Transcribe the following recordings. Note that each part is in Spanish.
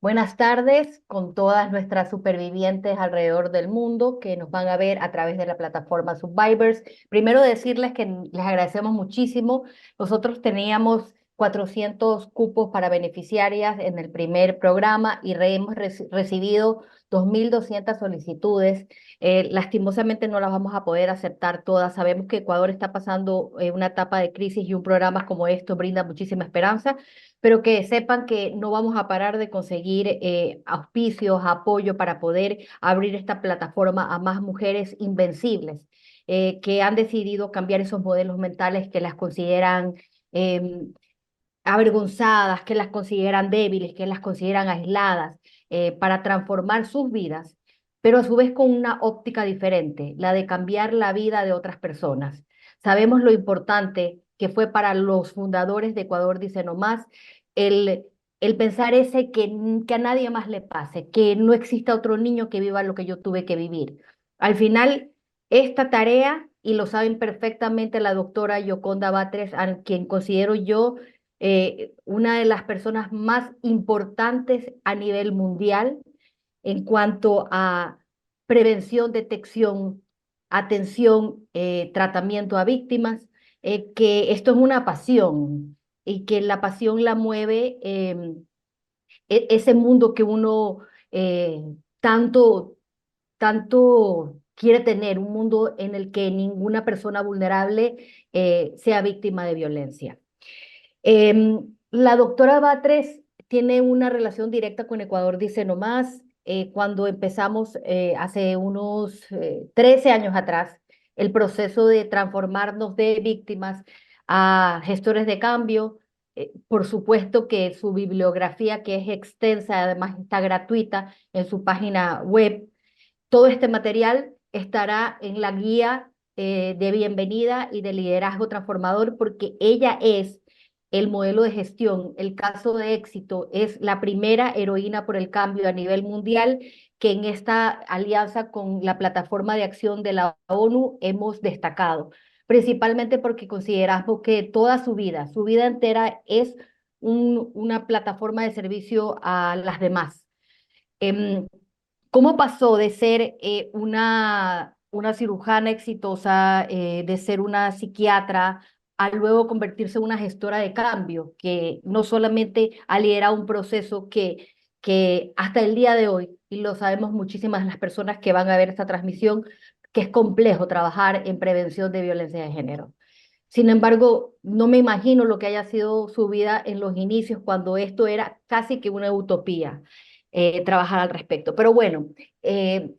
Buenas tardes con todas nuestras supervivientes alrededor del mundo que nos van a ver a través de la plataforma Survivors. Primero decirles que les agradecemos muchísimo. Nosotros teníamos 400 cupos para beneficiarias en el primer programa y hemos recibido 2.200 solicitudes. Lastimosamente no las vamos a poder aceptar todas. Sabemos que Ecuador está pasando una etapa de crisis y un programa como esto brinda muchísima esperanza, pero que sepan que no vamos a parar de conseguir auspicios, apoyo para poder abrir esta plataforma a más mujeres invencibles que han decidido cambiar esos modelos mentales que las consideran avergonzadas, que las consideran débiles, que las consideran aisladas, para transformar sus vidas, pero a su vez con una óptica diferente, la de cambiar la vida de otras personas. Sabemos lo importante que fue para los fundadores de Ecuador Dice No Más el, el pensar ese que a nadie más le pase, que no exista otro niño que viva lo que yo tuve que vivir. Al final, esta tarea, y lo saben perfectamente la doctora Yoconda Batres, a quien considero yo una de las personas más importantes a nivel mundial en cuanto a prevención, detección, atención, tratamiento a víctimas, que esto es una pasión y que la pasión la mueve ese mundo que uno eh, tanto, tanto quiere tener, un mundo en el que ninguna persona vulnerable sea víctima de violencia. La doctora Batres tiene una relación directa con Ecuador Dice No Más. Cuando empezamos hace unos 13 años atrás el proceso de transformarnos de víctimas a gestores de cambio, por supuesto que su bibliografía, que es extensa, además está gratuita en su página web, todo este material estará en la guía de bienvenida y de liderazgo transformador porque ella es el modelo de gestión, el caso de éxito, es la primera heroína por el cambio a nivel mundial que en esta alianza con la plataforma de acción de la ONU hemos destacado, principalmente porque consideramos que toda su vida entera es una plataforma de servicio a las demás. Em, ¿Cómo pasó de ser una cirujana exitosa, de ser una psiquiatra, a luego convertirse en una gestora de cambio, que no solamente ha liderado un proceso que hasta el día de hoy, y lo sabemos muchísimas las personas que van a ver esta transmisión, que es complejo trabajar en prevención de violencia de género? Sin embargo, no me imagino lo que haya sido su vida en los inicios, cuando esto era casi que una utopía, trabajar al respecto. Pero bueno, eh,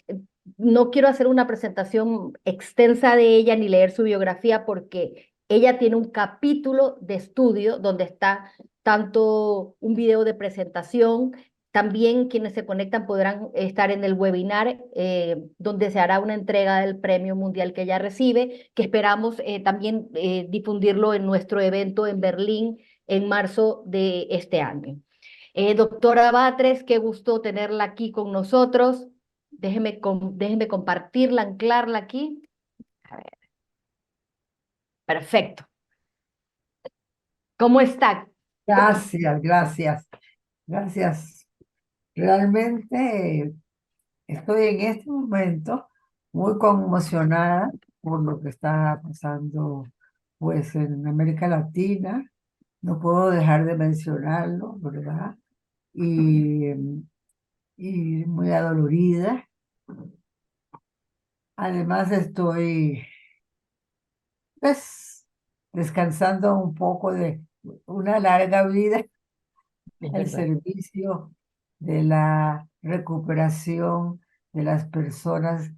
no quiero hacer una presentación extensa de ella ni leer su biografía porque ella tiene un capítulo de estudio donde está tanto un video de presentación. También quienes se conectan podrán estar en el webinar donde se hará una entrega del premio mundial que ella recibe, que esperamos también difundirlo en nuestro evento en Berlín en marzo de este año. Doctora Batres, qué gusto tenerla aquí con nosotros. Déjeme compartirla, anclarla aquí. A ver, perfecto. ¿Cómo está? Gracias, gracias, gracias. Realmente estoy en este momento muy conmocionada por lo que está pasando pues en América Latina. No puedo dejar de mencionarlo, ¿verdad? Y, y muy adolorida. Además estoy pues descansando un poco de una larga vida Es al verdad. servicio de la recuperación de las personas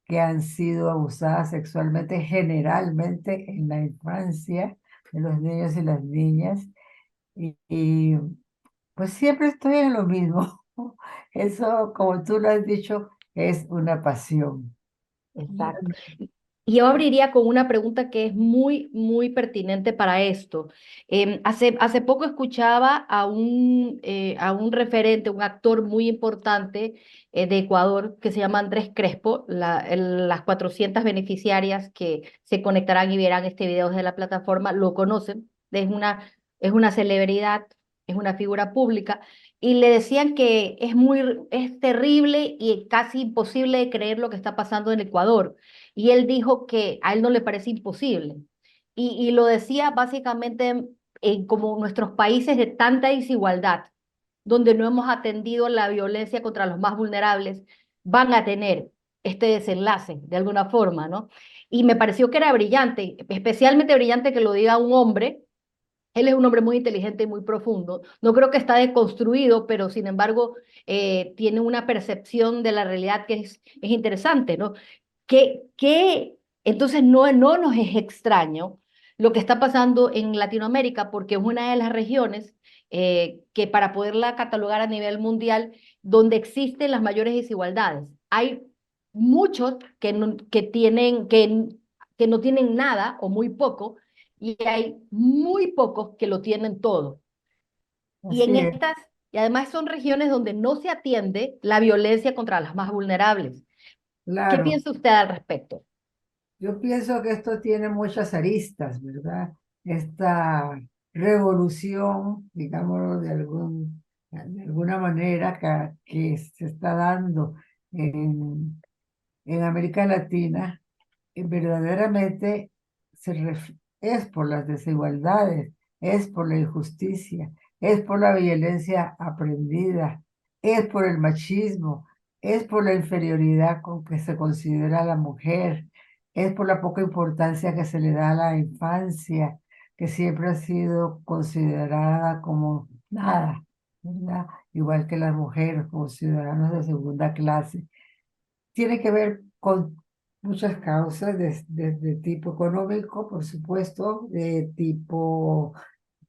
que han sido abusadas sexualmente, generalmente en la infancia de los niños y las niñas. Y pues siempre estoy en lo mismo. Eso, como tú lo has dicho, es una pasión. Exacto. Y yo abriría con una pregunta que es muy, muy pertinente para esto. Hace poco escuchaba a un referente, un actor muy importante de Ecuador, que se llama Andrés Crespo. Las 400 beneficiarias que se conectarán y verán este video desde la plataforma lo conocen. Es una celebridad es una figura pública, y le decían que es terrible y casi imposible de creer lo que está pasando en Ecuador. Y él dijo que a él no le parece imposible. Y lo decía básicamente en como nuestros países de tanta desigualdad, donde no hemos atendido la violencia contra los más vulnerables, van a tener este desenlace de alguna forma, ¿no? Y me pareció que era brillante, especialmente brillante que lo diga un hombre. Él es un hombre muy inteligente y muy profundo. No creo que está deconstruido, pero sin embargo tiene una percepción de la realidad que es interesante, ¿no? Entonces no nos es extraño lo que está pasando en Latinoamérica, porque es una de las regiones que para poderla catalogar a nivel mundial, donde existen las mayores desigualdades. Hay muchos que no tienen nada o muy poco, y hay muy pocos que lo tienen todo. Y Así en es, estas, y además son regiones donde no se atiende la violencia contra las más vulnerables. ¿Qué claro. piensa usted al respecto? Yo pienso que esto tiene muchas aristas, ¿verdad? Esta revolución, digámoslo de alguna manera, que se está dando en América Latina, verdaderamente es por las desigualdades, es por la injusticia, es por la violencia aprendida, es por el machismo, es por la inferioridad con que se considera a la mujer, es por la poca importancia que se le da a la infancia, que siempre ha sido considerada como nada, ¿verdad? Igual que las mujeres, como ciudadanos de segunda clase. Tiene que ver con muchas causas de tipo económico, por supuesto, de tipo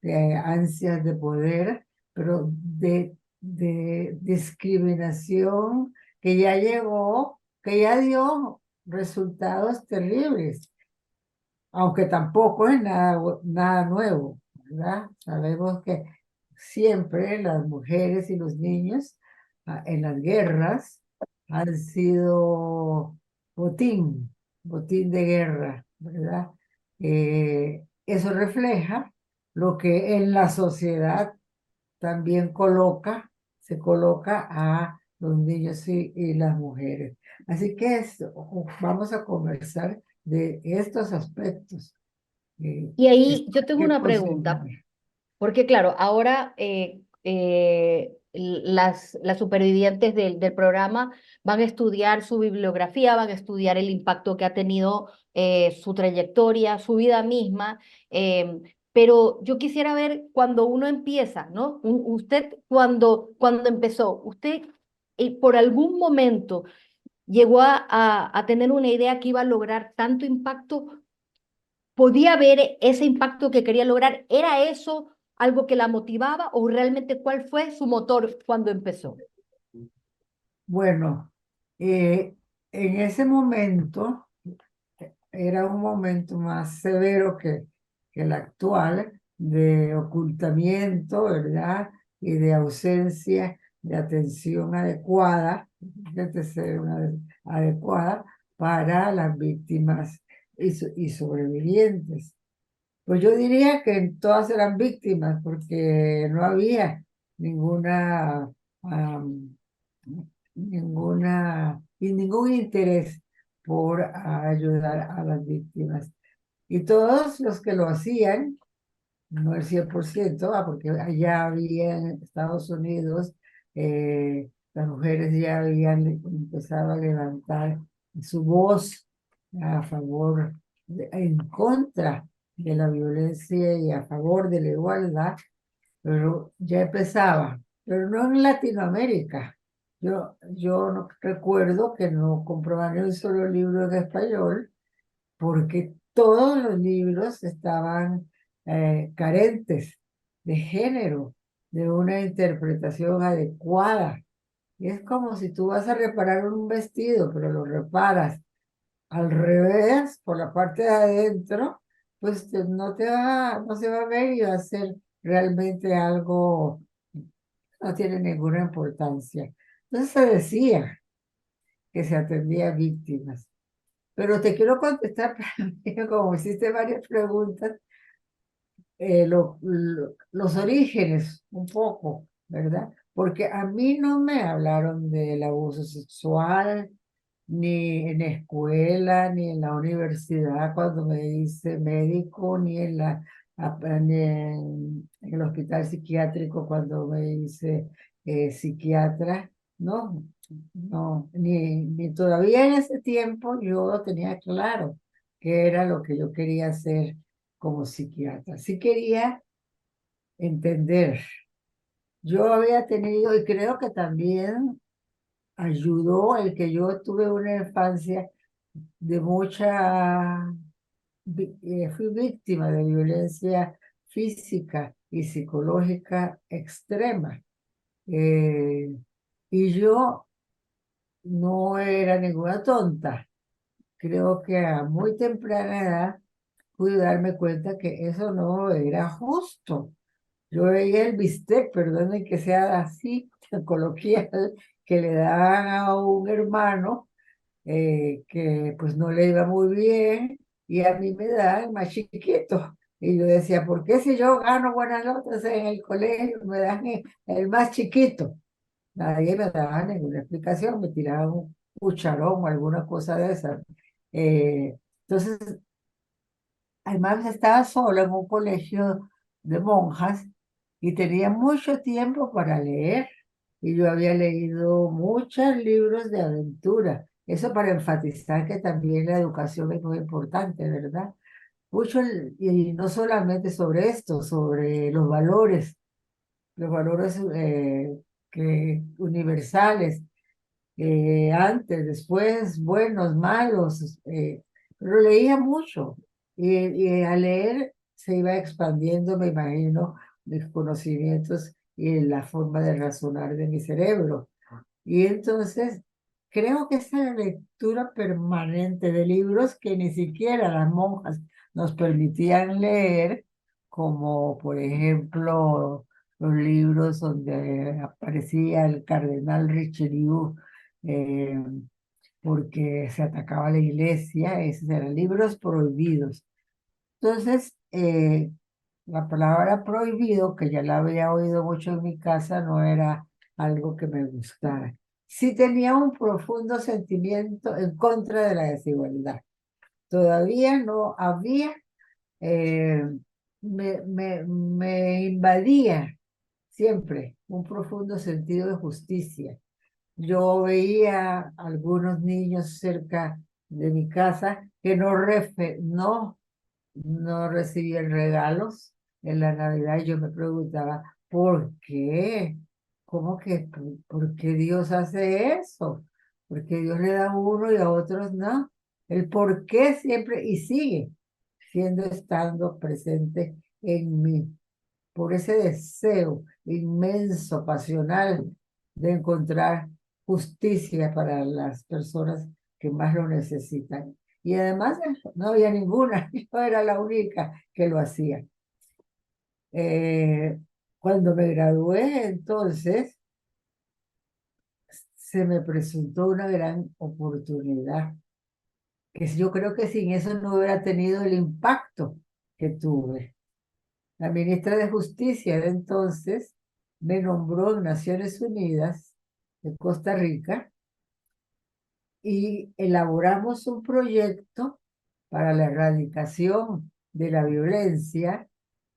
de ansias de poder, pero de discriminación que ya llegó, que ya dio resultados terribles, aunque tampoco es nada nuevo, ¿verdad? Sabemos que siempre las mujeres y los niños en las guerras han sido botín, botín de guerra, ¿verdad? Eso refleja lo que en la sociedad también se coloca a los niños y las mujeres. Así que vamos a conversar de estos aspectos Y que ahí yo hay tengo que una considerar. pregunta, porque claro, ahora las supervivientes del programa van a estudiar su bibliografía, van a estudiar el impacto que ha tenido su trayectoria, su vida misma, pero yo quisiera ver cuando uno empieza, ¿no? Usted cuando empezó, usted por algún momento llegó a tener una idea que iba a lograr tanto impacto. ¿Podía ver ese impacto que quería lograr? ¿Era eso algo que la motivaba o realmente cuál fue su motor cuando empezó? Bueno, en ese momento era un momento más severo que el actual, de ocultamiento, ¿verdad? Y de ausencia de atención adecuada, adecuada para las víctimas y sobrevivientes. Pues yo diría que todas eran víctimas porque no había ninguna, am, ningún interés por ayudar a las víctimas. Y todos los que lo hacían, no el 100%, porque allá había en Estados Unidos, las mujeres ya habían empezado a levantar su voz a favor, en contra de la violencia y a favor de la igualdad, pero ya empezaba, pero no en Latinoamérica. Yo no recuerdo que no compraban ni un solo libro en español, porque todos los libros estaban carentes de género, de una interpretación adecuada. Y es como si tú vas a reparar un vestido, pero lo reparas al revés, por la parte de adentro, pues no se va a ver y va a ser realmente algo, no tiene ninguna importancia. Entonces se decía que se atendía a víctimas. Pero te quiero contestar, como hiciste varias preguntas, los orígenes un poco, ¿verdad? Porque a mí no me hablaron del abuso sexual, ni en escuela, ni en la universidad cuando me hice médico, ni en en el hospital psiquiátrico cuando me hice psiquiatra. No, no, ni todavía en ese tiempo yo tenía claro qué era lo que yo quería hacer como psiquiatra. Sí quería entender. Yo había tenido, y creo que también ayudó el que yo tuve una infancia de fui víctima de violencia física y psicológica extrema. Eh, y yo no era ninguna tonta. Creo que a muy temprana edad pude darme cuenta que eso no era justo. Yo veía el bistec, perdonen que sea así, tan coloquial, que le daban a un hermano que pues no le iba muy bien y a mí me daban más chiquito. Y yo decía, ¿por qué si yo gano buenas notas en el colegio me dan el más chiquito? Nadie me daba ninguna explicación, me tiraban un cucharón o alguna cosa de esa. Entonces, además estaba sola en un colegio de monjas y tenía mucho tiempo para leer. Y yo había leído muchos libros de aventura. Eso para enfatizar que también la educación es muy importante, ¿verdad? Mucho, y no solamente sobre esto, sobre los valores universales, antes, después, buenos, malos, pero leía mucho y al leer se iba expandiendo, me imagino, mis conocimientos y la forma de razonar de mi cerebro. Y entonces creo que esa lectura permanente de libros que ni siquiera las monjas nos permitían leer, como por ejemplo los libros donde aparecía el cardenal Richelieu, eh, porque se atacaba a la iglesia, esos eran libros prohibidos. Entonces, la palabra prohibido, que ya la había oído mucho en mi casa, no era algo que me gustara. Sí tenía un profundo sentimiento en contra de la desigualdad. Todavía no había, eh, me invadía siempre un profundo sentido de justicia. Yo veía algunos niños cerca de mi casa que no recibían regalos en la Navidad. Y yo me preguntaba, ¿por qué? ¿Cómo que, por qué Dios hace eso? Porque Dios le da a uno y a otros no. El por qué siempre y sigue estando presente en mí por ese deseo inmenso, pasional de encontrar justicia para las personas que más lo necesitan. Y además no había ninguna, yo era la única que lo hacía. Eh, Cuando me gradué, entonces, se me presentó una gran oportunidad, que yo creo que sin eso no hubiera tenido el impacto que tuve. La ministra de Justicia de entonces me nombró en Naciones Unidas de Costa Rica y elaboramos un proyecto para la erradicación de la violencia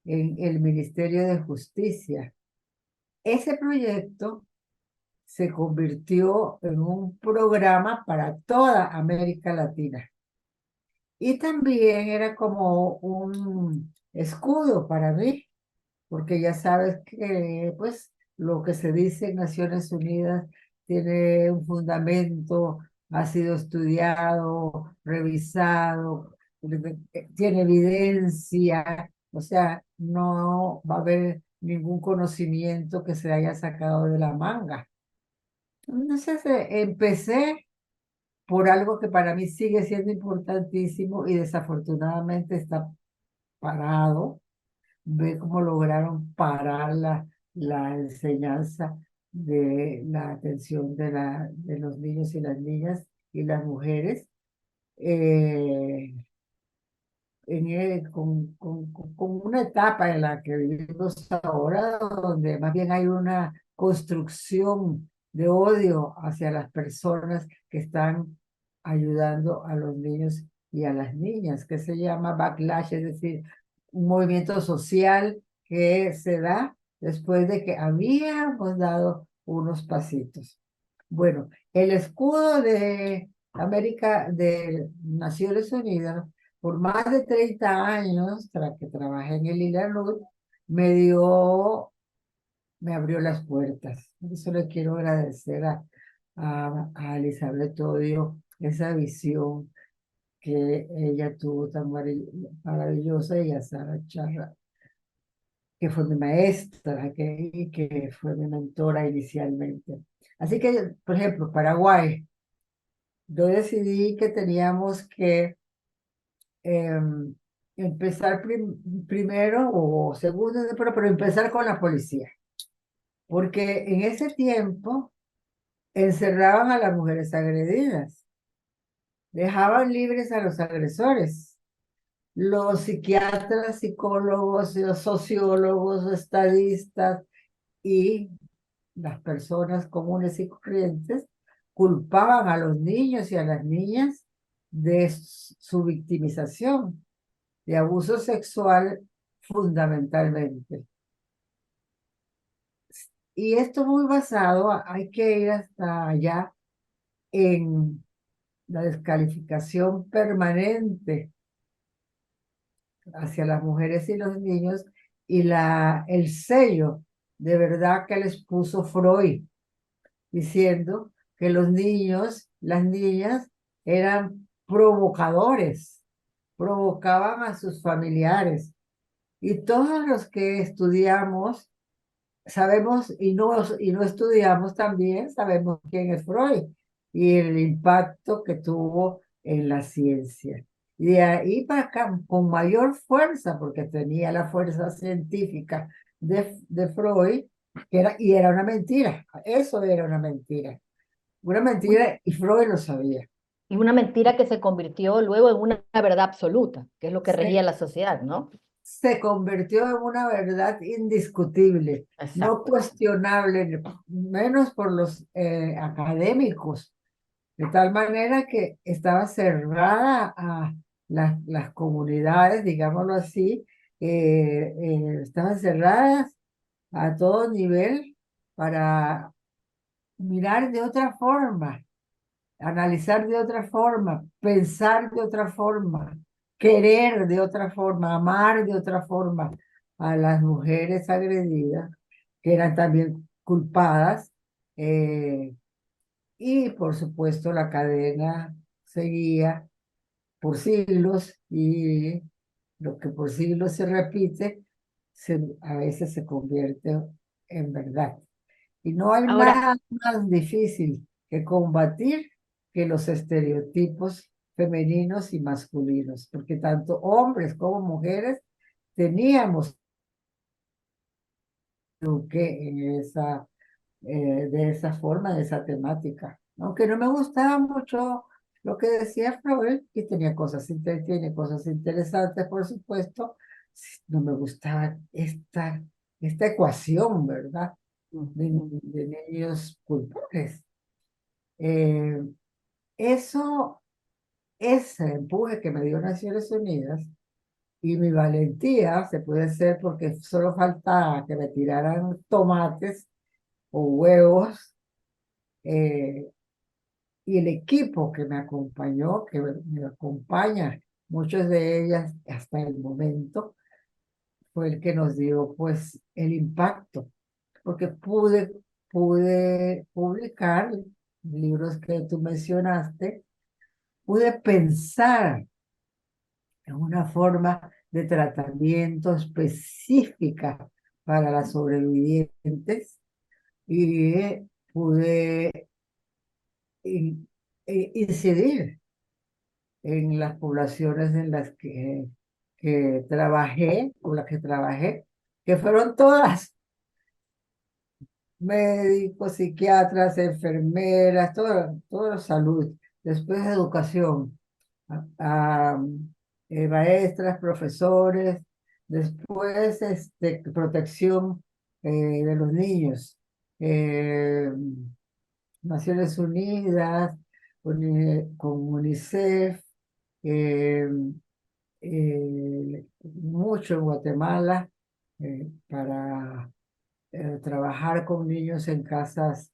en el Ministerio de Justicia. Ese proyecto se convirtió en un programa para toda América Latina y también era como un escudo para mí porque ya sabes que pues lo que se dice en Naciones Unidas tiene un fundamento, ha sido estudiado, revisado, tiene evidencia, o sea, no va a haber ningún conocimiento que se haya sacado de la manga. Entonces empecé por algo que para mí sigue siendo importantísimo y desafortunadamente está parado. Ve cómo lograron parar la enseñanza de la atención de los niños y las niñas y las mujeres. Eh, con una etapa en la que vivimos ahora, donde más bien hay una construcción de odio hacia las personas que están ayudando a los niños y a las niñas, que se llama backlash, es decir, un movimiento social que se da después de que habíamos dado unos pasitos. Bueno, el escudo de América, de Naciones Unidas, por más de 30 años, tras que trabajé en el INALUD, me dio, me abrió las puertas. Por eso le quiero agradecer a Elizabeth Odio esa visión que ella tuvo tan maravillosa, y a Sara Charra, que fue mi maestra, que fue mi mentora inicialmente. Así que, por ejemplo, Paraguay, yo decidí que teníamos que empezar primero o segundo, pero empezar con la policía, porque en ese tiempo encerraban a las mujeres agredidas, dejaban libres a los agresores. Los psiquiatras, psicólogos, los sociólogos, estadistas y las personas comunes y corrientes culpaban a los niños y a las niñas de su victimización, de abuso sexual fundamentalmente. Y esto muy basado, hay que ir hasta allá, en la descalificación permanente hacia las mujeres y los niños, y el sello de verdad que les puso Freud, diciendo que los niños, las niñas eran provocadores, provocaban a sus familiares. Y todos los que estudiamos sabemos, y no estudiamos también, sabemos quién es Freud y el impacto que tuvo en la ciencia. Y de ahí para acá, con mayor fuerza, porque tenía la fuerza científica de Freud, y era una mentira, eso era una mentira, y Freud lo sabía. Y una mentira que se convirtió luego en una verdad absoluta, que es lo que regía Se, la sociedad, ¿no? se convirtió en una verdad indiscutible, no Exacto. cuestionable, menos por los académicos, de tal manera que estaba cerrada a las comunidades, digámoslo así, estaban cerradas a todo nivel para mirar de otra forma, analizar de otra forma, pensar de otra forma, querer de otra forma, amar de otra forma a las mujeres agredidas, que eran también culpadas. Y por supuesto la cadena seguía por siglos, y lo que por siglos se repite, a veces se convierte en verdad. Y no hay Ahora, nada más difícil que combatir que los estereotipos femeninos y masculinos, porque tanto hombres como mujeres teníamos que en de esa forma, de esa temática. Aunque no me gustaba mucho lo que decía Freud, que tenía tiene cosas interesantes, por supuesto, no me gustaba esta ecuación, ¿verdad? ujú. De niños culpables. Eh, eso, ese empuje que me dio Naciones Unidas y mi valentía, se puede ser porque solo faltaba que me tiraran tomates o huevos, eh, y el equipo que me acompañó, que me acompaña, muchos de ellas hasta el momento, fue el que nos dio pues el impacto, porque pude publicar libros que tú mencionaste, pude pensar en una forma de tratamiento específica para las sobrevivientes, y pude incidir en las poblaciones en las que trabajé, con las que trabajé, que fueron todas médicos, psiquiatras, enfermeras, toda salud, después educación. Ah, maestras, profesores, después protección de los niños, eh, Naciones Unidas, con UNICEF, eh, mucho en Guatemala para trabajar con niños en casas,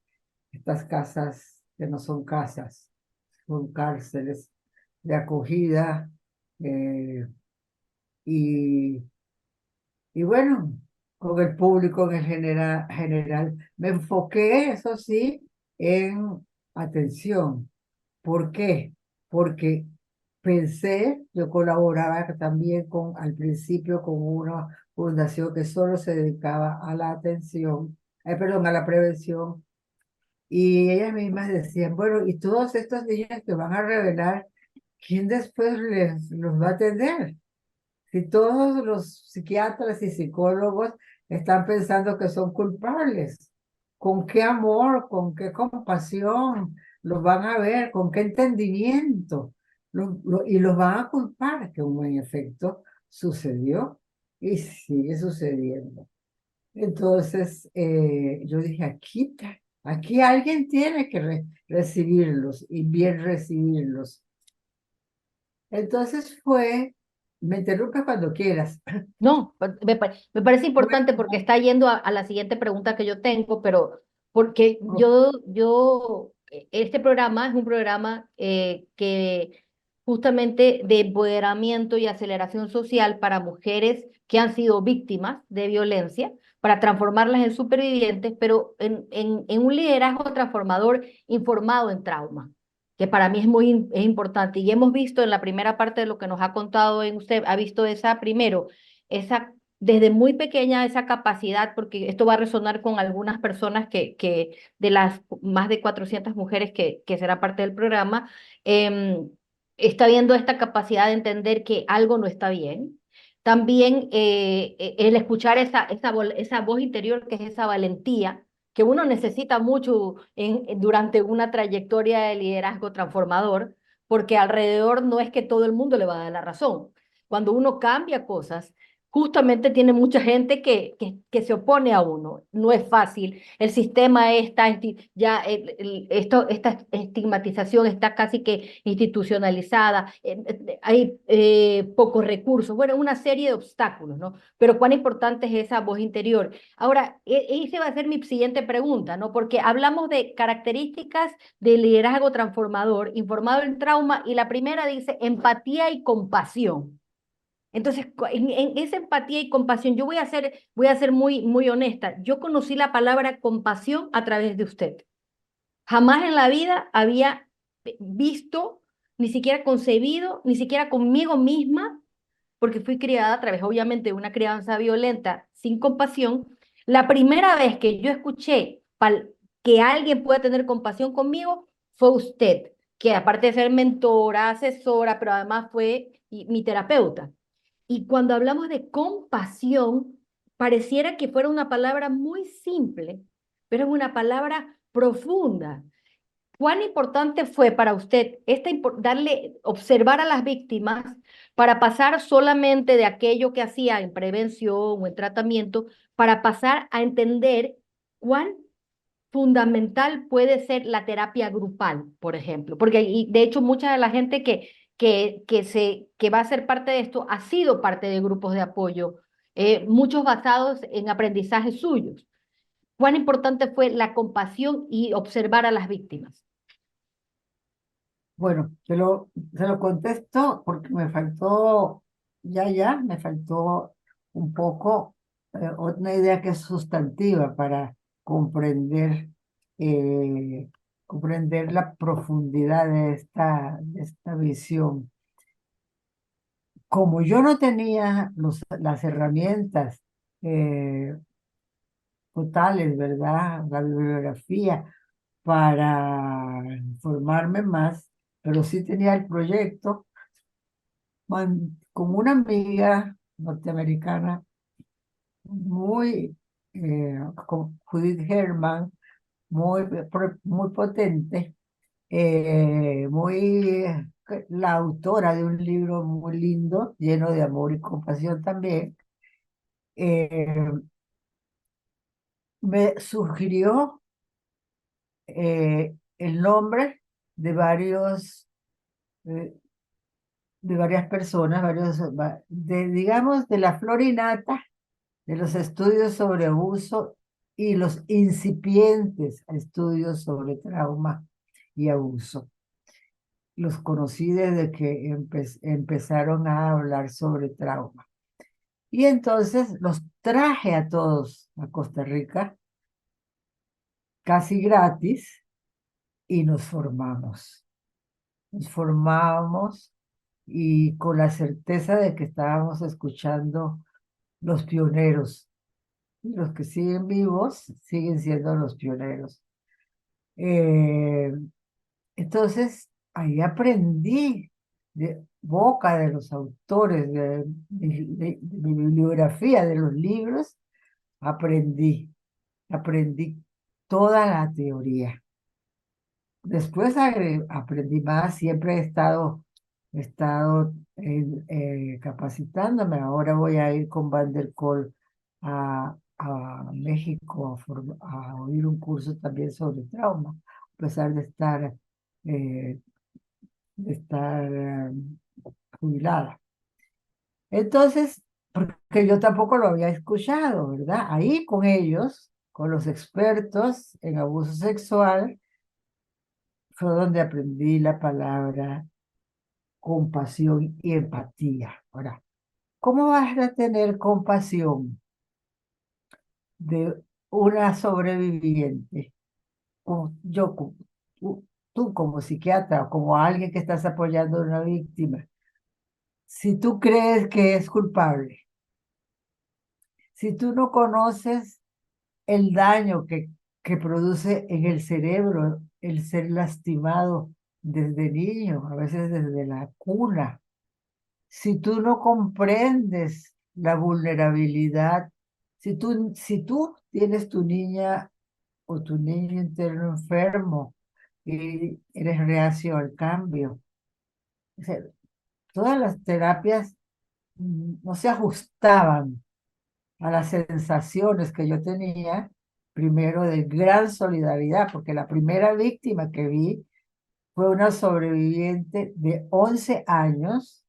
estas casas que no son casas, son cárceles de acogida. eh, y, y bueno, con el público en el general, me enfoqué, eso sí, en atención. ¿Por qué? Porque yo colaboraba también al principio con una fundación que solo se dedicaba a la atención, perdón, a la prevención, y ellas mismas decían, bueno, y todos estos niños que van a revelar, ¿quién después los va a atender? Si todos los psiquiatras y psicólogos están pensando que son culpables, ¿con qué amor, con qué compasión los van a ver, con qué entendimiento? Y los van a culpar, que en efecto sucedió y sigue sucediendo. Entonces, yo dije, aquí alguien tiene que recibirlos y bien recibirlos. Entonces me interrumpas cuando quieras. No, me parece importante porque Bueno, está yendo a la siguiente pregunta que yo tengo, pero porque este programa es un programa que justamente de empoderamiento y aceleración social para mujeres que han sido víctimas de violencia, para transformarlas en supervivientes, pero en un liderazgo transformador informado en trauma, que para mí es importante. Y hemos visto en la primera parte de lo que nos ha contado en usted, ha visto esa primero, esa, desde muy pequeña esa capacidad, porque esto va a resonar con algunas personas que de las más de 400 mujeres que será parte del programa, está viendo esta capacidad de entender que algo no está bien. También el escuchar esa voz interior, que es esa valentía que uno necesita mucho durante una trayectoria de liderazgo transformador, porque alrededor no es que todo el mundo le va a dar la razón. Cuando uno cambia cosas, justamente tiene mucha gente que se opone a uno. No es fácil. El sistema está, ya esta estigmatización está casi que institucionalizada. Hay pocos recursos. Bueno, una serie de obstáculos, ¿no? Pero cuán importante es esa voz interior. Ahora, esa va a ser mi siguiente pregunta, ¿no? Porque hablamos de características de liderazgo transformador, informado en trauma, y la primera dice empatía y compasión. Entonces, en esa empatía y compasión, voy a ser muy honesta. Yo conocí la palabra compasión a través de usted. Jamás en la vida había visto, ni siquiera concebido, ni siquiera conmigo misma, porque fui criada a través, obviamente, de una crianza violenta, sin compasión. La primera vez que yo escuché que alguien pueda tener compasión conmigo fue usted, que aparte de ser mentora, asesora, pero además fue mi terapeuta. Y cuando hablamos de compasión, pareciera que fuera una palabra muy simple, pero es una palabra profunda. ¿Cuán importante fue para usted observar a las víctimas para pasar solamente de aquello que hacía en prevención o en tratamiento, para pasar a entender cuán fundamental puede ser la terapia grupal, por ejemplo? Porque y de hecho mucha de la gente que va a ser parte de esto ha sido parte de grupos de apoyo, muchos basados en aprendizajes suyos. ¿Cuán importante fue la compasión y observar a las víctimas? bueno, se lo contesto porque me faltó, me faltó un poco una idea que es sustantiva para comprender, eh, comprender la profundidad de esta visión. Como yo no tenía las herramientas eh, totales, ¿verdad? La bibliografía para informarme más, pero sí tenía el proyecto con una amiga norteamericana muy, con Judith Herman, muy potente. muy, la autora de un libro muy lindo, lleno de amor y compasión también, eh, me sugirió el nombre de eh, de varias personas, digamos, de la florinata, de los estudios sobre abuso y los incipientes estudios sobre trauma y abuso. Los conocí desde que empezaron a hablar sobre trauma. Y entonces los traje a todos a Costa Rica, casi gratis, y nos formamos. Nos formamos y con la certeza de que estábamos escuchando los pioneros. Y los que siguen vivos siguen siendo los pioneros. Eh, entonces, ahí aprendí de boca de los autores, de bibliografía, de los libros, aprendí toda la teoría. Después aprendí más, siempre he estado capacitándome. Ahora voy a ir con Van der Kolk a México a oír un curso también sobre trauma, a pesar eh, de estar jubilada. Entonces, porque yo tampoco lo había escuchado, ¿verdad? Ahí con ellos, con los expertos en abuso sexual, fue donde aprendí la palabra compasión y empatía. Ahora, ¿cómo vas a tener compasión de una sobreviviente? O yo, tú como psiquiatra o como alguien que estás apoyando a una víctima, si tú crees que es culpable, si tú no conoces el daño que produce en el cerebro el ser lastimado desde niño, a veces desde la cuna, si tú no comprendes la vulnerabilidad, si tú tienes tu niña o tu niño interno enfermo y eres reacio al cambio, o sea, todas las terapias no se ajustaban a las sensaciones que yo tenía, primero de gran solidaridad, porque la primera víctima que vi fue una sobreviviente de 11 años,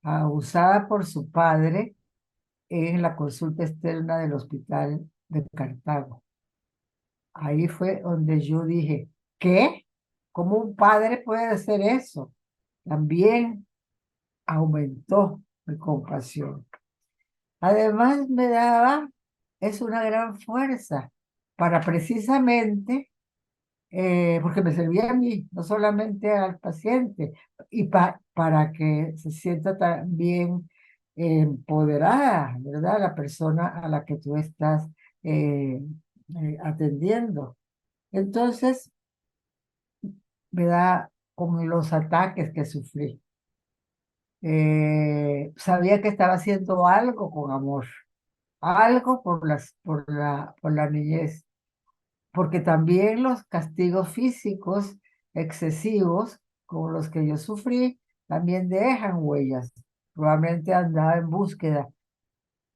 abusada por su padre en la consulta externa del hospital de Cartago. Ahí fue donde yo dije, ¿qué? ¿Cómo un padre puede hacer eso? También aumentó mi compasión. Además es una gran fuerza para precisamente, porque me servía a mí, no solamente al paciente, y para que se sienta también empoderada, ¿verdad? La persona a la que tú estás atendiendo. Entonces, me da como los ataques que sufrí. Sabía que estaba haciendo algo con amor, algo por la niñez, porque también los castigos físicos excesivos, como los que yo sufrí, también dejan huellas. Probablemente andaba en búsqueda,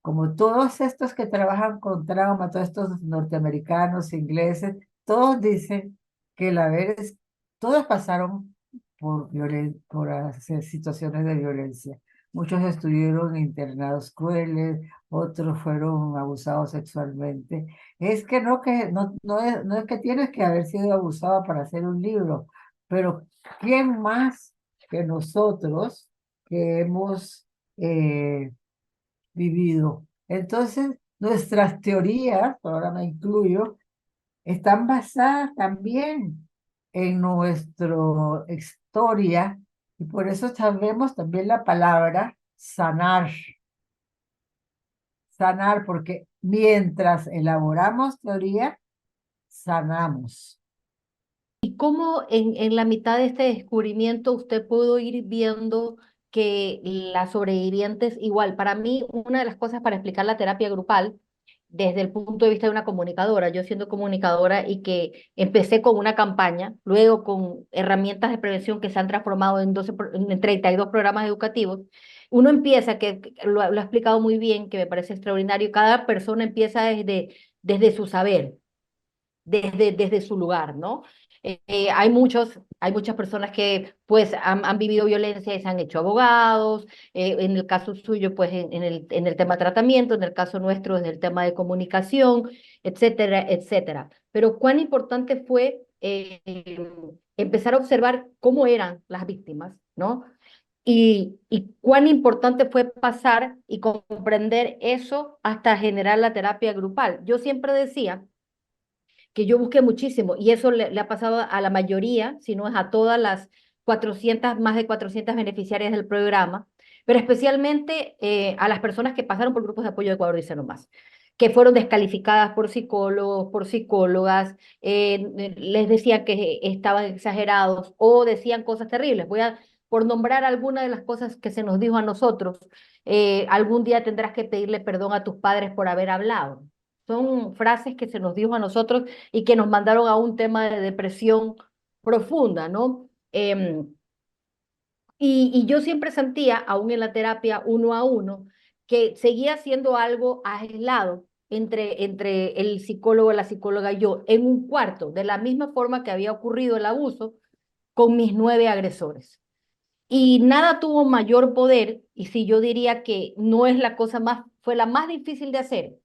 como todos estos que trabajan con trauma, todos estos norteamericanos, ingleses, todos dicen que todos pasaron por situaciones de violencia. Muchos estuvieron internados crueles, otros fueron abusados sexualmente. Es que no es que tienes que haber sido abusado para hacer un libro, pero ¿quién más que nosotros que hemos vivido? Entonces, nuestras teorías, ahora me incluyo, están basadas también en nuestra historia y por eso sabemos también la palabra sanar, sanar, porque mientras elaboramos teoría, sanamos. ¿Y cómo en la mitad de este descubrimiento usted pudo ir viendo que las sobrevivientes, igual, para mí, una de las cosas para explicar la terapia grupal desde el punto de vista de una comunicadora, yo siendo comunicadora y que empecé con una campaña, luego con herramientas de prevención que se han transformado en, en 32 programas educativos, uno empieza, que lo ha explicado muy bien, que me parece extraordinario, cada persona empieza desde su saber, desde su lugar, ¿no? Hay muchas personas que pues han vivido violencia y se han hecho abogados, en el caso suyo pues en el tema de tratamiento, en el caso nuestro en el tema de comunicación, etcétera, etcétera. Pero cuán importante fue empezar a observar cómo eran las víctimas, ¿no? Y cuán importante fue pasar y comprender eso hasta generar la terapia grupal. Yo siempre decía que yo busqué muchísimo y eso le ha pasado a la mayoría, si no es a todas las 400, más de 400 beneficiarias del programa, pero especialmente a las personas que pasaron por grupos de apoyo de Ecuador Dice No Más, que fueron descalificadas por psicólogos, por psicólogas, les decían que estaban exagerados o decían cosas terribles. Por nombrar algunas de las cosas que se nos dijo a nosotros, algún día tendrás que pedirle perdón a tus padres por haber hablado. Son frases que se nos dijo a nosotros y que nos mandaron a un tema de depresión profunda, ¿no? Y yo siempre sentía, aún en la terapia uno a uno, que seguía siendo algo aislado entre el psicólogo, la psicóloga y yo, en un cuarto, de la misma forma que había ocurrido el abuso con mis 9 agresores. Y nada tuvo mayor poder, y si yo diría que no es la cosa más, fue la más difícil de hacer,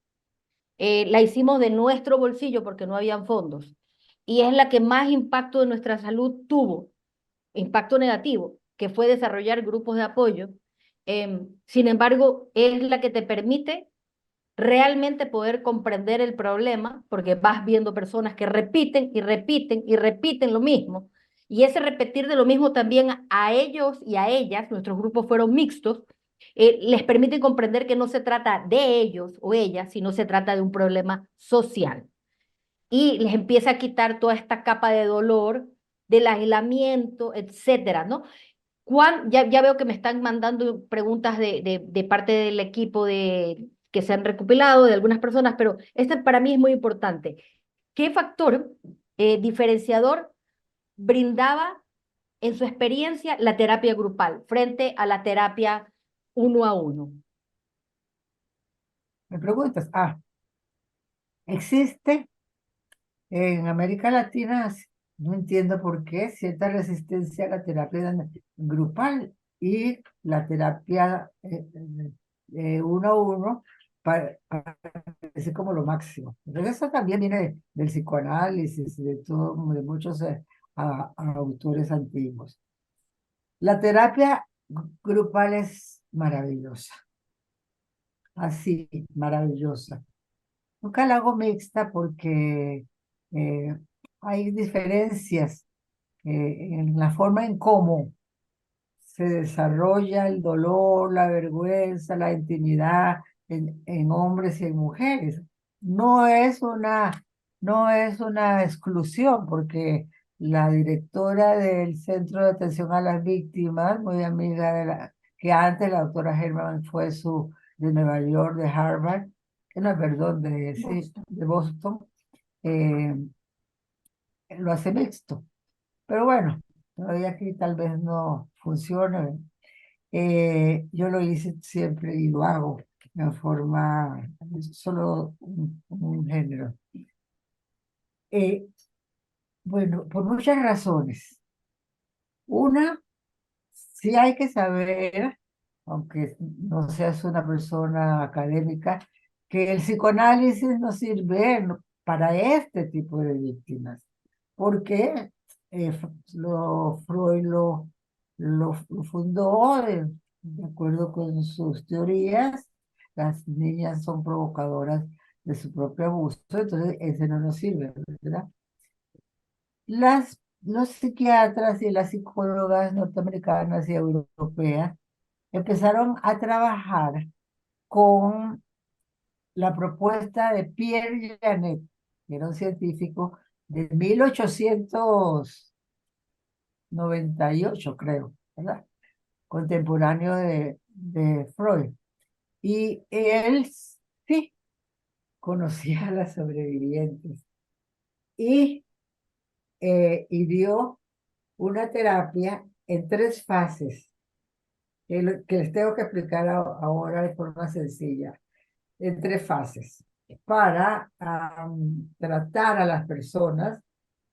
la hicimos de nuestro bolsillo porque no habían fondos. Y es la que más impacto de nuestra salud tuvo, impacto negativo, que fue desarrollar grupos de apoyo. Sin embargo, es la que te permite realmente poder comprender el problema, porque vas viendo personas que repiten y repiten y repiten lo mismo. Y ese repetir de lo mismo también a ellos y a ellas, nuestros grupos fueron mixtos, les permite comprender que no se trata de ellos o ellas, sino se trata de un problema social. Y les empieza a quitar toda esta capa de dolor, del aislamiento, etcétera, ¿no? Ya veo que me están mandando preguntas de parte del equipo que se han recopilado de algunas personas, pero este para mí es muy importante. ¿Qué factor diferenciador brindaba en su experiencia la terapia grupal frente a la terapia uno a uno? Me preguntas, existe en América Latina, no entiendo por qué, cierta resistencia a la terapia grupal y la terapia uno a uno parece como lo máximo. Entonces eso también viene del psicoanálisis, de todo, de muchos autores antiguos. La terapia grupal es maravillosa, así, maravillosa. Nunca la hago mixta porque eh, hay diferencias en la forma en cómo se desarrolla el dolor, la vergüenza, la intimidad en hombres y en mujeres. No es no es una exclusión, porque la directora del Centro de Atención a las Víctimas, muy amiga de que antes la doctora Herman fue de Nueva York, de Harvard, no, perdón, sí, de Boston, eh, lo hace mixto. Pero bueno, todavía aquí tal vez no funcione. Yo lo hice siempre y lo hago en forma, solo un género. Eh, bueno, por muchas razones. Una, sí hay que saber, aunque no seas una persona académica, que el psicoanálisis no sirve para este tipo de víctimas, porque Freud lo fundó de acuerdo con sus teorías. Las niñas son provocadoras de su propio abuso, entonces ese no nos sirve, ¿verdad? Los psiquiatras y las psicólogas norteamericanas y europeas empezaron a trabajar con la propuesta de Pierre Janet, que era un científico de 1898, creo, ¿verdad? Contemporáneo de Freud. Y él sí conocía a las sobrevivientes y, y dio una terapia en 3 fases que les tengo que explicar ahora de forma sencilla, en 3 fases, para tratar a las personas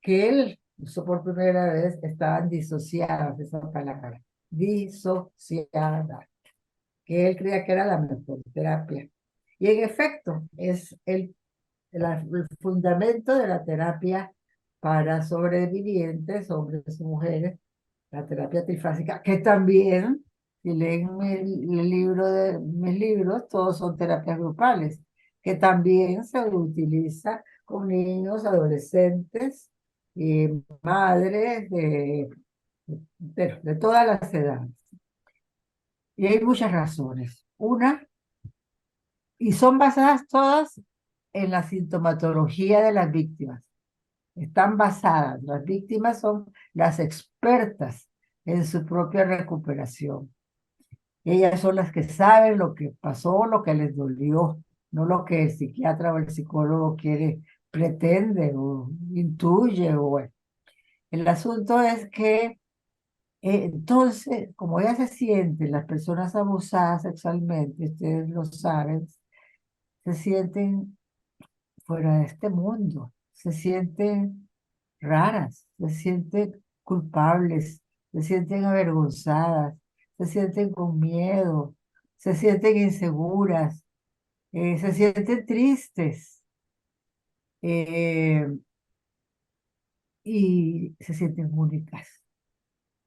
que él usó por primera vez, estaban disociadas, esa palabra, disociadas, que él creía que era la mejor terapia. Y en efecto, es el fundamento de la terapia para sobrevivientes, hombres y mujeres, la terapia trifásica, que también, si leen mis libros, todos son terapias grupales, que también se utiliza con niños, adolescentes y madres de todas las edades. Y hay muchas razones. Una, y son basadas todas en la sintomatología de las víctimas. Están basadas, las víctimas son las expertas en su propia recuperación. Ellas son las que saben lo que pasó, lo que les dolió, no lo que el psiquiatra o el psicólogo pretende o intuye. Bueno. El asunto es que entonces, como ellas se sienten, las personas abusadas sexualmente, ustedes lo saben, se sienten fuera de este mundo, se sienten raras, se sienten culpables, se sienten avergonzadas, se sienten con miedo, se sienten inseguras, se sienten tristes eh, y se sienten únicas.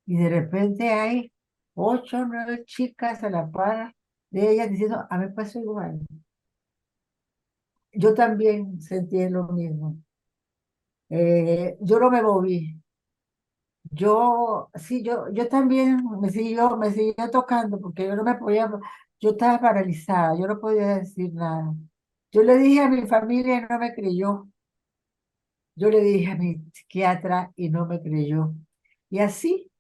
Y de repente hay 8 o 9 chicas a la par de ellas diciendo, a mí me pasó igual. Yo también sentí lo mismo. Yo no me moví. Yo también me siguió tocando porque yo no me podía, yo estaba paralizada, yo no podía decir nada. Yo le dije a mi familia y no me creyó. Yo le dije a mi psiquiatra y no me creyó. Y así,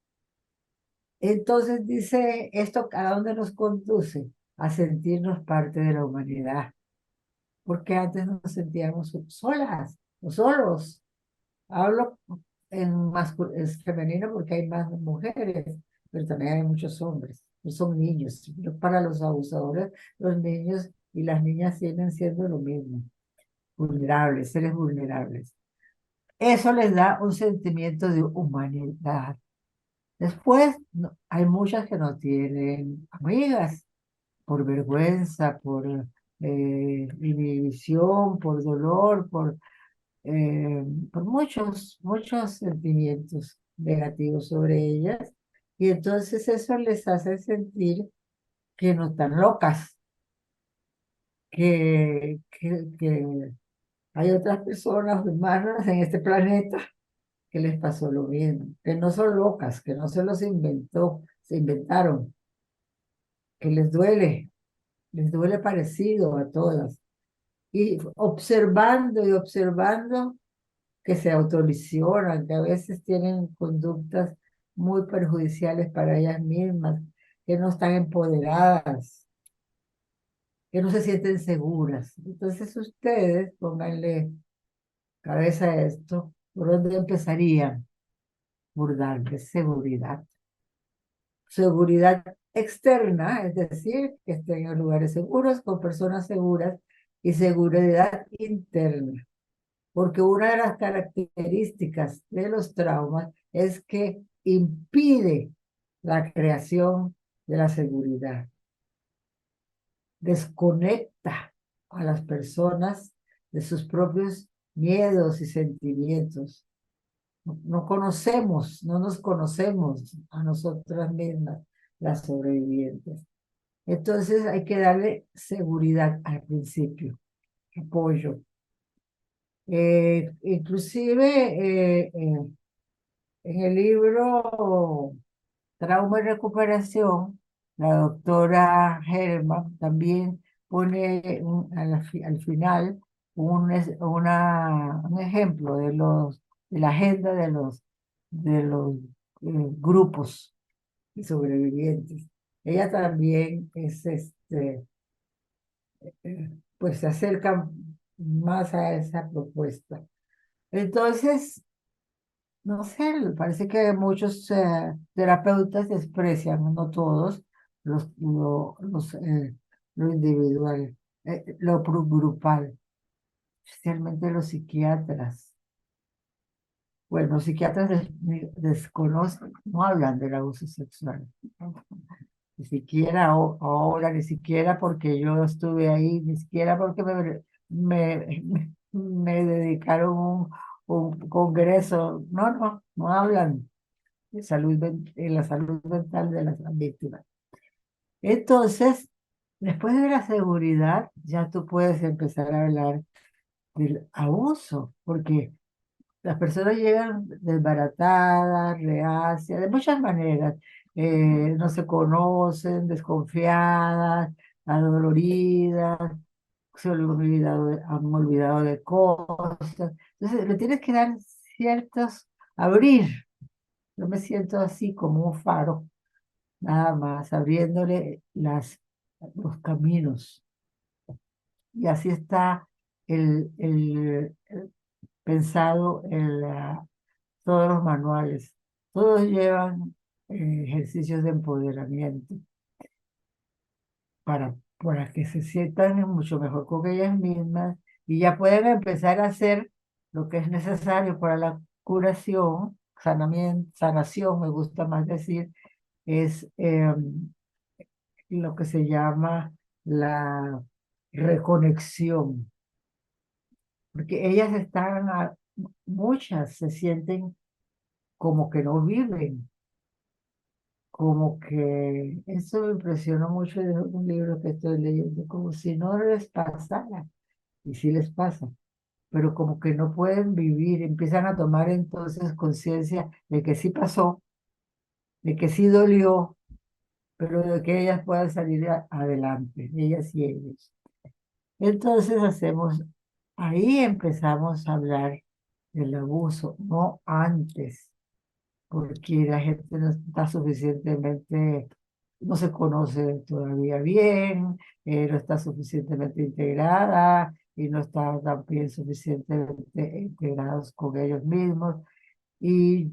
entonces dice esto, ¿a dónde nos conduce? A sentirnos parte de la humanidad. Porque antes nos sentíamos solas o solos. Hablo es femenino porque hay más mujeres, pero también hay muchos hombres, no son niños. Para los abusadores, los niños y las niñas siguen siendo lo mismo, vulnerables, seres vulnerables. Eso les da un sentimiento de humanidad. Después, hay muchas que no tienen amigas por vergüenza, por inhibición, por dolor, por muchos sentimientos negativos sobre ellas. Y entonces eso les hace sentir que no están locas, que hay otras personas humanas en este planeta que les pasó lo mismo, que no son locas, que no se los inventó, se inventaron, que les duele parecido a todas. Y observando y observando que se autolesionan, que a veces tienen conductas muy perjudiciales para ellas mismas, que no están empoderadas, que no se sienten seguras. Entonces ustedes pónganle cabeza a esto, ¿por dónde empezarían? Por darles seguridad. Seguridad externa, es decir, que estén en lugares seguros, con personas seguras, y seguridad interna. Porque una de las características de los traumas es que impide la creación de la seguridad, desconecta a las personas de sus propios miedos y sentimientos. No conocemos, no nos conocemos a nosotras mismas, las sobrevivientes. Entonces hay que darle seguridad al principio, apoyo. Inclusive en el libro Trauma y Recuperación, la doctora Herman también pone al final un ejemplo de la agenda de los grupos de sobrevivientes. Ella también pues se acerca más a esa propuesta. Entonces, no sé, parece que muchos terapeutas desprecian, no todos, lo individual, grupal, especialmente los psiquiatras. Bueno, los psiquiatras desconocen, no hablan del abuso sexual, ¿no? Ni siquiera ahora, ni siquiera porque yo estuve ahí, ni siquiera porque me dedicaron un congreso. No, no, no hablan de la salud mental de las víctimas. Entonces, después de la seguridad, ya tú puedes empezar a hablar del abuso, porque las personas llegan desbaratadas, reacias, de muchas maneras. No se conocen, desconfiadas, adoloridas, han olvidado de cosas. Entonces, le tienes que dar ciertos, abrir. Yo me siento así como un faro, nada más, abriéndole los caminos. Y así está el pensado en todos los manuales. Todos llevan ejercicios de empoderamiento para que se sientan mucho mejor con ellas mismas y ya pueden empezar a hacer lo que es necesario para la curación, sanación, me gusta más decir, es lo que se llama la reconexión, porque ellas muchas se sienten como que no viven, como que eso me impresionó mucho de un libro que estoy leyendo, como si no les pasara, y sí les pasa, pero como que no pueden vivir, empiezan a tomar entonces conciencia de que sí pasó, de que sí dolió, pero de que ellas puedan salir adelante, ellas y ellos. Entonces ahí empezamos a hablar del abuso, no antes, porque la gente no está suficientemente, no se conoce todavía bien, no está suficientemente integrada y no está también suficientemente integrados con ellos mismos. Y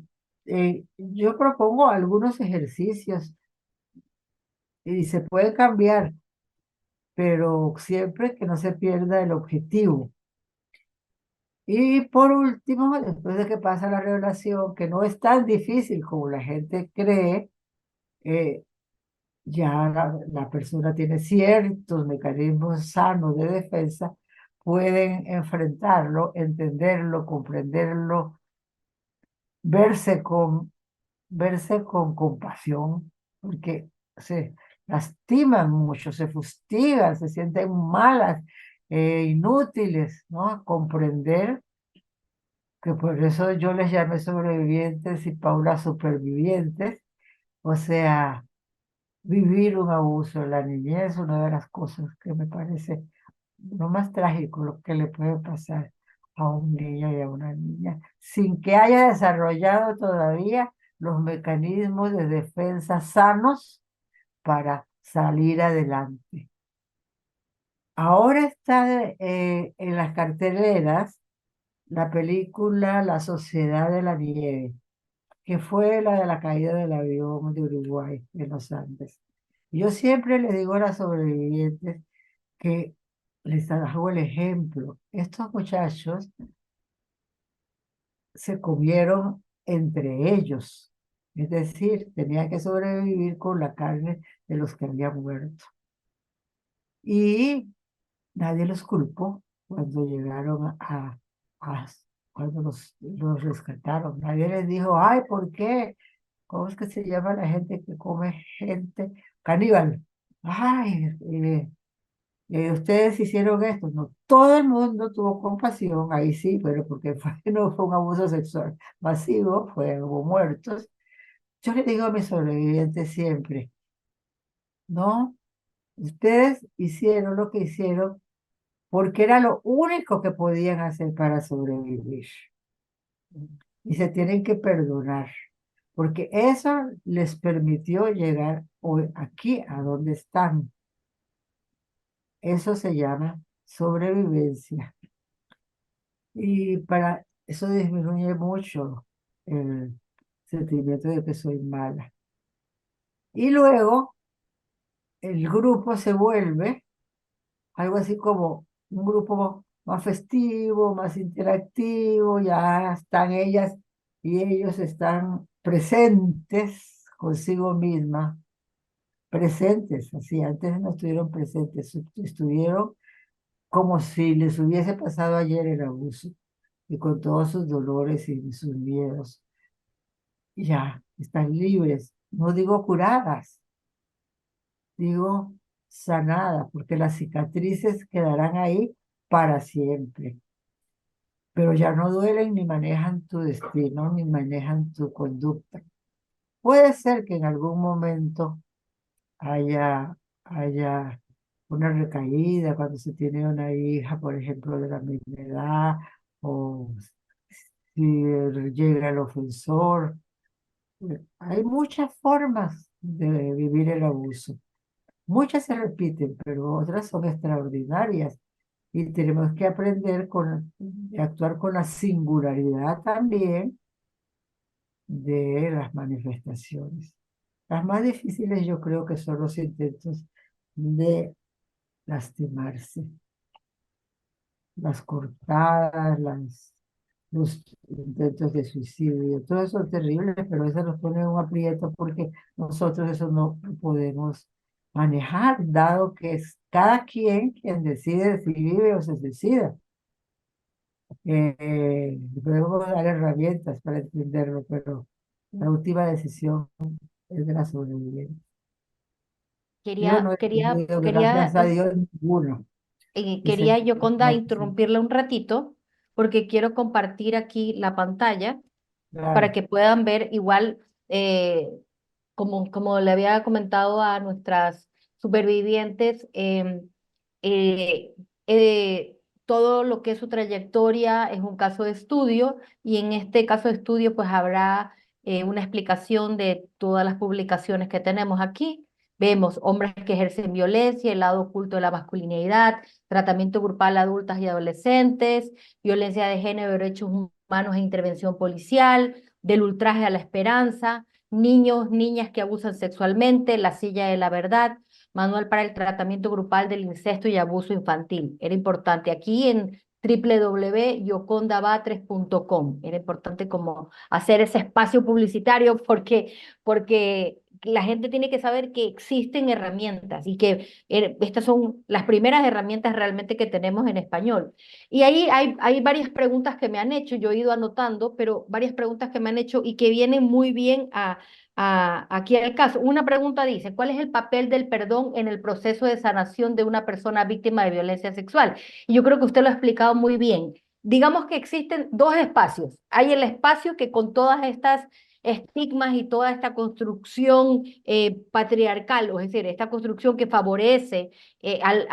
yo propongo algunos ejercicios y se puede cambiar, pero siempre que no se pierda el objetivo. Y por último, después de que pasa la revelación, que no es tan difícil como la gente cree, eh, ya la persona tiene ciertos mecanismos sanos de defensa, pueden enfrentarlo, entenderlo, comprenderlo, verse con compasión, porque se lastiman mucho, se fustigan, se sienten malas, inútiles, ¿no? Comprender que por eso yo les llamé sobrevivientes y Paula supervivientes, o sea, vivir un abuso en la niñez es una de las cosas que me parece lo más trágico, lo que le puede pasar a un niño y a una niña, sin que haya desarrollado todavía los mecanismos de defensa sanos para salir adelante. Ahora está en las carteleras la película La Sociedad de la Nieve, que fue la de la caída del avión de Uruguay, de los Andes. Yo siempre le digo a las sobrevivientes que les hago el ejemplo. Estos muchachos se comieron entre ellos, es decir, tenían que sobrevivir con la carne de los que habían muerto. Y nadie los culpó cuando llegaron a cuando los rescataron. Nadie les dijo, ay, ¿por qué? ¿Cómo es que se llama la gente que come gente? Caníbal. Ay, ustedes hicieron esto. No, todo el mundo tuvo compasión, ahí sí, pero porque no fue un abuso sexual masivo, hubo muertos. Yo le digo a mis sobrevivientes siempre, no, ustedes hicieron lo que hicieron porque era lo único que podían hacer para sobrevivir. Y se tienen que perdonar, porque eso les permitió llegar hoy aquí a donde están. Eso se llama sobrevivencia. Y para eso disminuye mucho el sentimiento de que soy mala. Y luego el grupo se vuelve algo así como un grupo más festivo, más interactivo, ya están ellas y ellos están presentes consigo misma, presentes, así, antes no estuvieron presentes, estuvieron como si les hubiese pasado ayer el abuso y con todos sus dolores y sus miedos. Ya, están libres, no digo curadas, digo sanadas, porque las cicatrices quedarán ahí para siempre, pero ya no duelen ni manejan tu destino, ni manejan tu conducta. Puede ser que en algún momento haya una recaída cuando se tiene una hija, por ejemplo, de la misma edad, o si llega el ofensor. Hay muchas formas de vivir el abuso. Muchas se repiten, pero otras son extraordinarias. Y tenemos que aprender a actuar con la singularidad también de las manifestaciones. Las más difíciles yo creo que son los intentos de lastimarse, las cortadas, los intentos de suicidio, todo eso es terrible, pero eso nos pone en un aprieto porque nosotros eso no lo podemos manejar, dado que es cada quien decide si vive o se suicida. Podemos dar herramientas para entenderlo, pero la última decisión es de la sobrevivencia. Yo Quería, no he quería, tenido, quería gracias a Dios, ninguno. Y sé quería, que Yoconda, no, sí, interrumpirla un ratito porque quiero compartir aquí la pantalla para claro. que puedan ver igual, como le había comentado a nuestras supervivientes, eh, todo lo que es su trayectoria es un caso de estudio y en este caso de estudio pues habrá una explicación de todas las publicaciones que tenemos aquí. Vemos hombres que ejercen violencia, el lado oculto de la masculinidad, tratamiento grupal a adultas y adolescentes, violencia de género, derechos humanos e intervención policial, del ultraje a la esperanza, niños, niñas que abusan sexualmente, la silla de la verdad, manual para el tratamiento grupal del incesto y abuso infantil. Era importante aquí en www.yocondabatres.com. Era importante como hacer ese espacio publicitario porque la gente tiene que saber que existen herramientas y que estas son las primeras herramientas realmente que tenemos en español. Y ahí hay varias preguntas que me han hecho, yo he ido anotando, pero varias preguntas que me han hecho y que vienen muy bien aquí al caso. Una pregunta dice, ¿cuál es el papel del perdón en el proceso de sanación de una persona víctima de violencia sexual? Y yo creo que usted lo ha explicado muy bien. Digamos que existen dos espacios. Hay el espacio que con todas estas estigmas y toda esta construcción patriarcal, o es decir, esta construcción que favorece al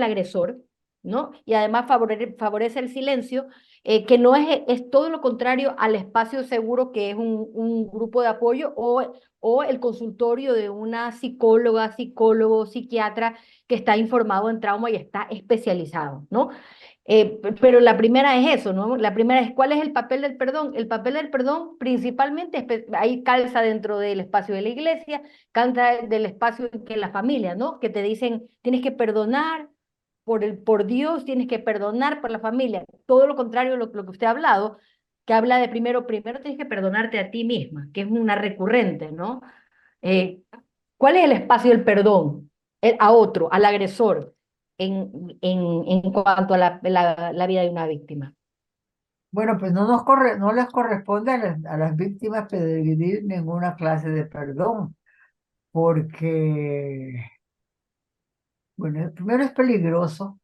agresor, ¿no? Y además favorece el silencio, que no es todo lo contrario al espacio seguro que es un grupo de apoyo o el consultorio de una psicóloga, psicólogo, psiquiatra que está informado en trauma y está especializado, ¿no? Pero la primera es eso, ¿no? La primera es, ¿cuál es el papel del perdón? El papel del perdón principalmente ahí calza dentro del espacio de la iglesia, calza del espacio que la familia, ¿no? Que te dicen, tienes que perdonar por Dios, tienes que perdonar por la familia. Todo lo contrario de lo que usted ha hablado, que habla de primero tienes que perdonarte a ti misma, que es una recurrente, ¿no? Eh, ¿Cuál es el espacio del perdón a otro, al agresor, en cuanto a la vida de una víctima? Bueno, pues no les corresponde a las víctimas pedir ninguna clase de perdón, porque, bueno, primero es peligroso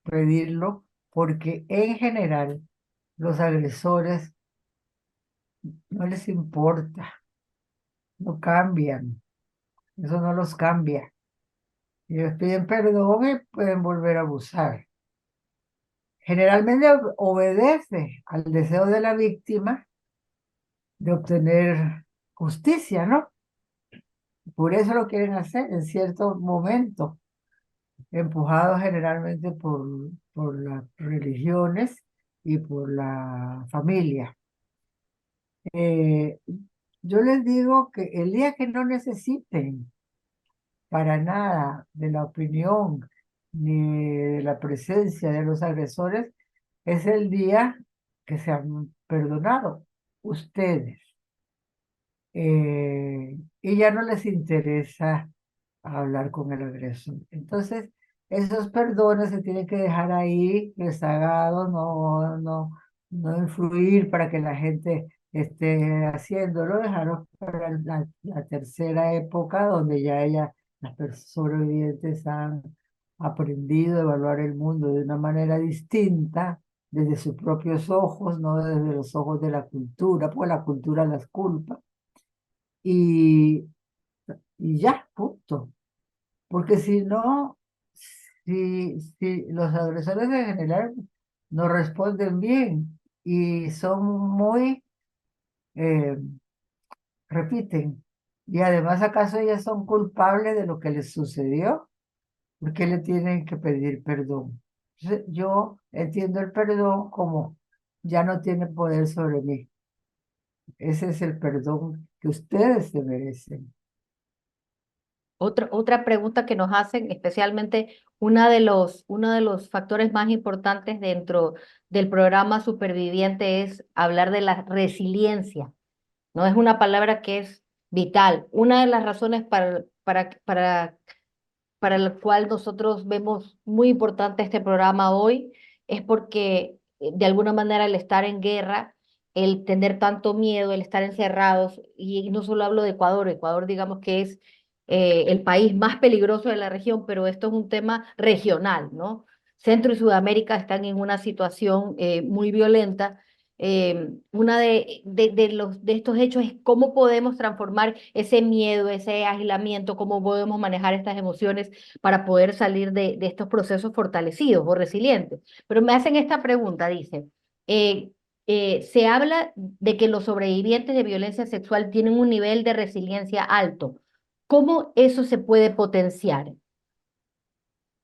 pedirlo, porque en general los agresores no les importa, no cambian, eso no los cambia. Ellos piden perdón y pueden volver a abusar. Generalmente obedece al deseo de la víctima de obtener justicia, ¿no? Por eso lo quieren hacer en cierto momento. empujados generalmente por las religiones y por la familia. Eh, yo les digo que el día que no necesiten para nada de la opinión ni de la presencia de los agresores, es el día que se han perdonado ustedes. Y ya no les interesa hablar con el agresor. Entonces, esos perdones se tienen que dejar ahí rezagados, no influir para que la gente esté haciéndolo, dejarlo para la tercera época donde ya las personas sobrevivientes han aprendido a evaluar el mundo de una manera distinta, desde sus propios ojos, no desde los ojos de la cultura, pues la cultura las culpa. Y, y ya, punto. Porque si no, si los agresores en general no responden bien y son muy, eh, repiten, y además acaso ellas son culpables de lo que les sucedió, ¿por qué le tienen que pedir perdón? Entonces, yo entiendo el perdón como ya no tiene poder sobre mí. Ese es el perdón que ustedes se merecen. Otra pregunta que nos hacen, especialmente uno de los factores más importantes dentro del programa Superviviente es hablar de la resiliencia, ¿no? Es una palabra que es vital. Una de las razones para la cual nosotros vemos muy importante este programa hoy es porque de alguna manera el estar en guerra, el tener tanto miedo, el estar encerrados, y no solo hablo de Ecuador, Ecuador digamos que es el país más peligroso de la región, pero esto es un tema regional, ¿no? Centro y Sudamérica están en una situación muy violenta. Una de estos hechos es cómo podemos transformar ese miedo, ese aislamiento, cómo podemos manejar estas emociones para poder salir de estos procesos fortalecidos o resilientes. Pero me hacen esta pregunta, dice, eh, se habla de que los sobrevivientes de violencia sexual tienen un nivel de resiliencia alto. ¿Cómo eso se puede potenciar?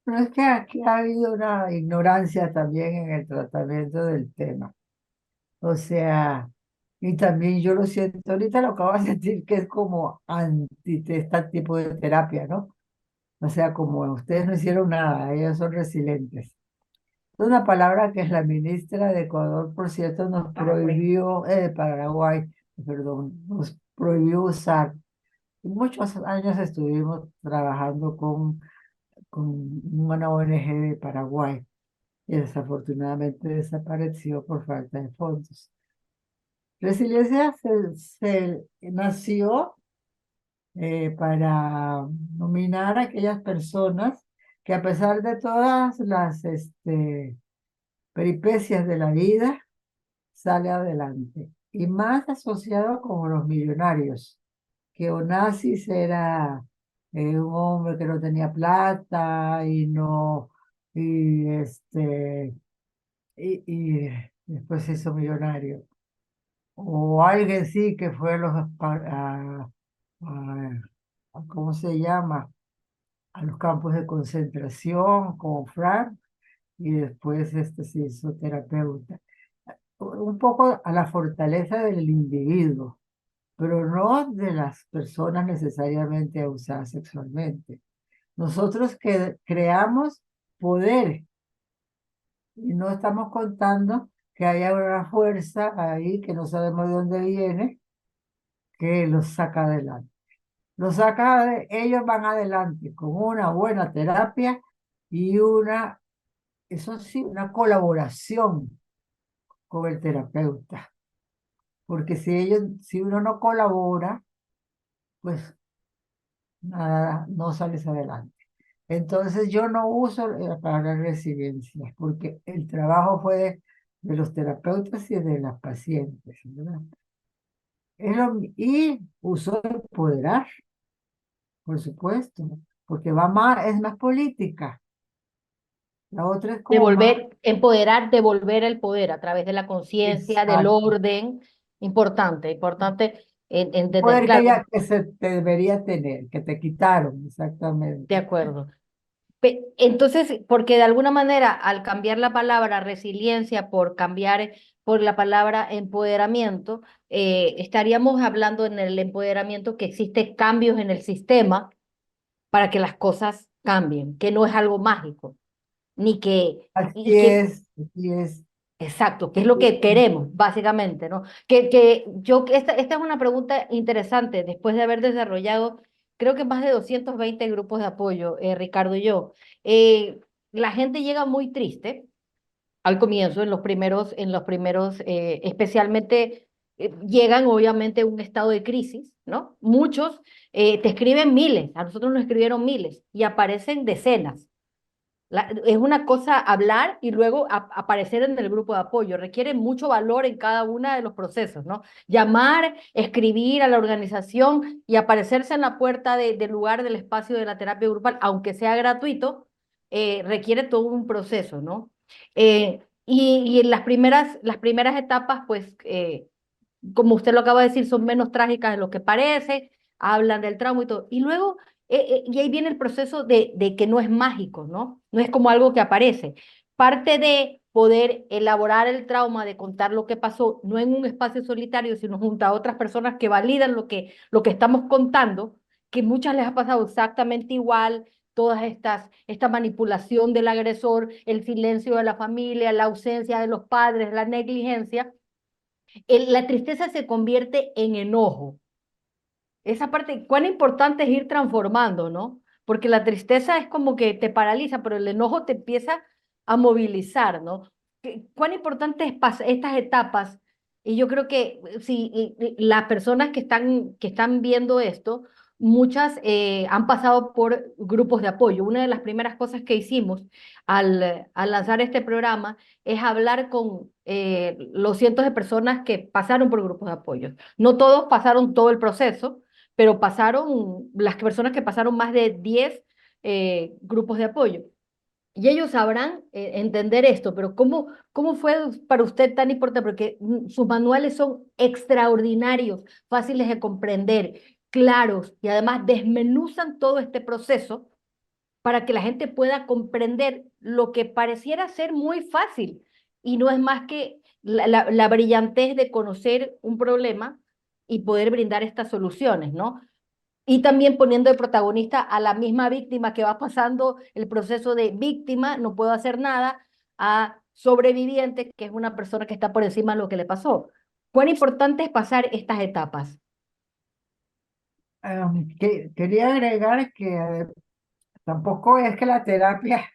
Pero es que aquí ha habido una ignorancia también en el tratamiento del tema. O sea, y también yo lo siento, ahorita lo acabo de sentir que es como anti este tipo de terapia, ¿no? O sea, como ustedes no hicieron nada, ellos son resilientes. Es una palabra que la ministra de Ecuador, por cierto, nos Paraguay. prohibió, Paraguay, perdón, nos prohibió usar. Muchos años estuvimos trabajando con una ONG de Paraguay y desafortunadamente desapareció por falta de fondos. Resiliencia se nació para nominar a aquellas personas que a pesar de todas las peripecias de la vida, sale adelante. Y más asociado con los millonarios, que Onassis era un hombre que no tenía plata y no, y y después se hizo millonario. O alguien sí que fue a ¿cómo se llama? A los campos de concentración como Frank y después se hizo terapeuta. Un poco a la fortaleza del individuo, pero no de las personas necesariamente abusadas sexualmente. Nosotros que creamos poder y no estamos contando que haya una fuerza ahí que no sabemos de dónde viene que los saca adelante. Ellos van adelante con una buena terapia y eso sí, una colaboración con el terapeuta. Porque si uno no colabora, pues nada, no sales adelante. Entonces yo no uso la palabra resiliencia, porque el trabajo fue de los terapeutas y de las pacientes, ¿verdad? Y uso empoderar, por supuesto, porque es más política. La otra es como más Devolver, empoderar, devolver el poder a través de la conciencia, del exacto. orden. Importante, importante Un entender. poder que, Claro, que se te debería tener, que te quitaron, de exactamente. acuerdo. Entonces, porque de alguna manera, al cambiar la palabra resiliencia por cambiar por la palabra empoderamiento, estaríamos hablando en el empoderamiento que existe cambios en el sistema para que las cosas cambien, que no es algo mágico, ni que, y Así que es, así es. exacto, que es lo que queremos, básicamente, ¿no? Esta es una pregunta interesante, después de haber desarrollado, creo que más de 220 grupos de apoyo, Ricardo y yo. La gente llega muy triste al comienzo, en los primeros, especialmente, llegan obviamente a un estado de crisis, ¿no? Muchos te escriben miles, a nosotros nos escribieron miles y aparecen decenas. Es una cosa hablar y luego aparecer en el grupo de apoyo. Requiere mucho valor en cada uno de los procesos, ¿no? Llamar, escribir a la organización y aparecerse en la puerta del lugar del espacio de la terapia grupal, aunque sea gratuito, requiere todo un proceso, ¿no? Y en las primeras etapas, pues, como usted lo acaba de decir, son menos trágicas de lo que parece, hablan del trauma y todo. Y luego, y ahí viene el proceso de que no es mágico, ¿no? No es como algo que aparece. Parte de poder elaborar el trauma, de contar lo que pasó, no en un espacio solitario, sino junto a otras personas que validan lo que estamos contando, que muchas les ha pasado exactamente igual, esta manipulación del agresor, el silencio de la familia, la ausencia de los padres, la negligencia, la tristeza se convierte en enojo. Esa parte, cuán importante es ir transformando, ¿no? Porque la tristeza es como que te paraliza, pero el enojo te empieza a movilizar, ¿no? Cuán importante es estas etapas. Y yo creo que si las personas que están viendo esto, muchas han pasado por grupos de apoyo. Una de las primeras cosas que hicimos al lanzar este programa es hablar con los cientos de personas que pasaron por grupos de apoyo. No todos pasaron todo el proceso, pero pasaron, las personas que pasaron más de 10 grupos de apoyo. Y ellos sabrán entender esto, pero ¿cómo fue para usted tan importante? Porque sus manuales son extraordinarios, fáciles de comprender, claros, y además desmenuzan todo este proceso para que la gente pueda comprender lo que pareciera ser muy fácil y no es más que la brillantez de conocer un problema y poder brindar estas soluciones, ¿no? Y también poniendo de protagonista a la misma víctima que va pasando el proceso de víctima, no puedo hacer nada, a sobreviviente, que es una persona que está por encima de lo que le pasó. ¿Cuán importante es pasar estas etapas? Quería agregar que tampoco es que las terapias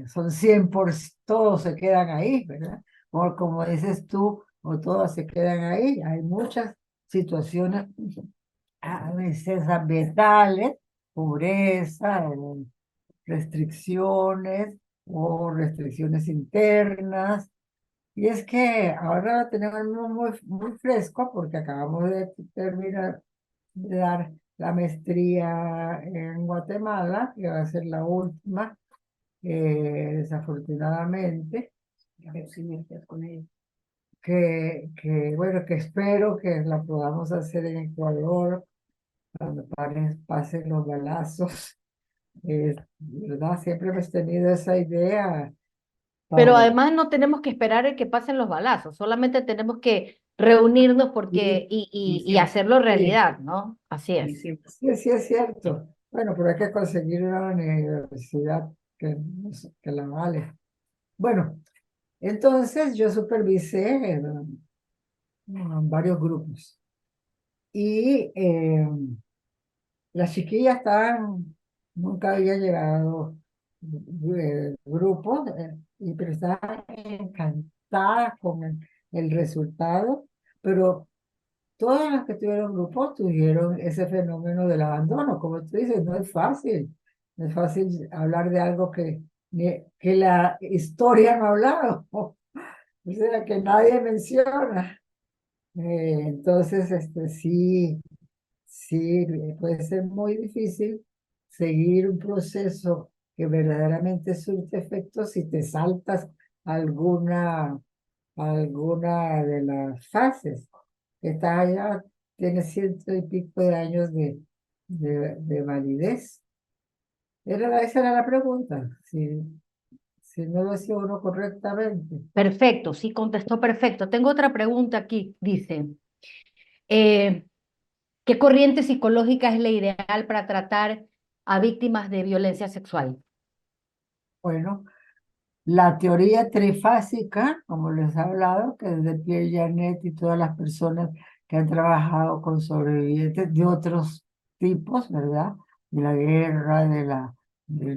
son 100%, todos se quedan ahí, ¿verdad? O como dices tú, o todas se quedan ahí. Hay muchas situaciones, a veces ambientales, pobreza, o restricciones o restricciones internas. Y es que ahora lo tenemos muy, muy fresco porque acabamos de terminar de dar la maestría en Guatemala, que va a ser la última, desafortunadamente, con ella. Bueno, que espero que la podamos hacer en Ecuador cuando pasen los balazos. ¿Verdad? Siempre hemos tenido esa idea Pero para... además no tenemos que esperar a que pasen los balazos, solamente tenemos que reunirnos Sí, porque, y y siempre, hacerlo sí, realidad, ¿no? Así y es. siempre. Sí, sí es cierto. Bueno, pero hay que conseguir una universidad que la vale. Bueno, entonces yo supervisé varios grupos y las chiquillas estaban, nunca había llegado grupos, pero estaban encantadas con el resultado, pero todas las que tuvieron grupos tuvieron ese fenómeno del abandono. Como tú dices, no es fácil. No es fácil hablar de algo que la historia no ha hablado, o sea, que nadie menciona. Entonces, sí, sí, puede ser muy difícil seguir un proceso que verdaderamente surte efecto si te saltas alguna, alguna de las fases. Está allá, tiene ciento y pico de años de validez. Esa era la pregunta, si no lo hacía uno correctamente. Perfecto, sí, contestó perfecto. Tengo otra pregunta aquí. Dice, eh, ¿qué corriente psicológica es la ideal para tratar a víctimas de violencia sexual? Bueno, la teoría trifásica, como les he hablado, que es de Pierre Janet y todas las personas que han trabajado con sobrevivientes de otros tipos, ¿verdad? De la guerra, de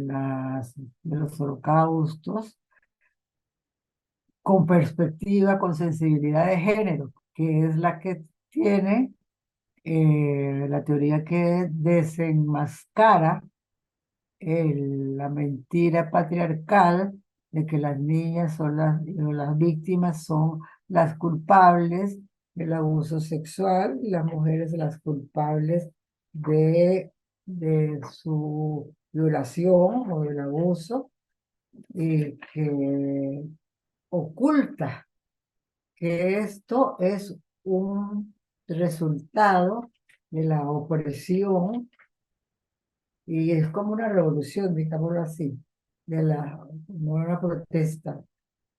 los holocaustos, con perspectiva, con sensibilidad de género, que es la que tiene la teoría que desenmascara la mentira patriarcal de que las niñas son las víctimas, son las culpables del abuso sexual y las mujeres las culpables de su violación o del abuso, y que oculta que esto es un resultado de la opresión, y es como una revolución, digámoslo así, como una protesta,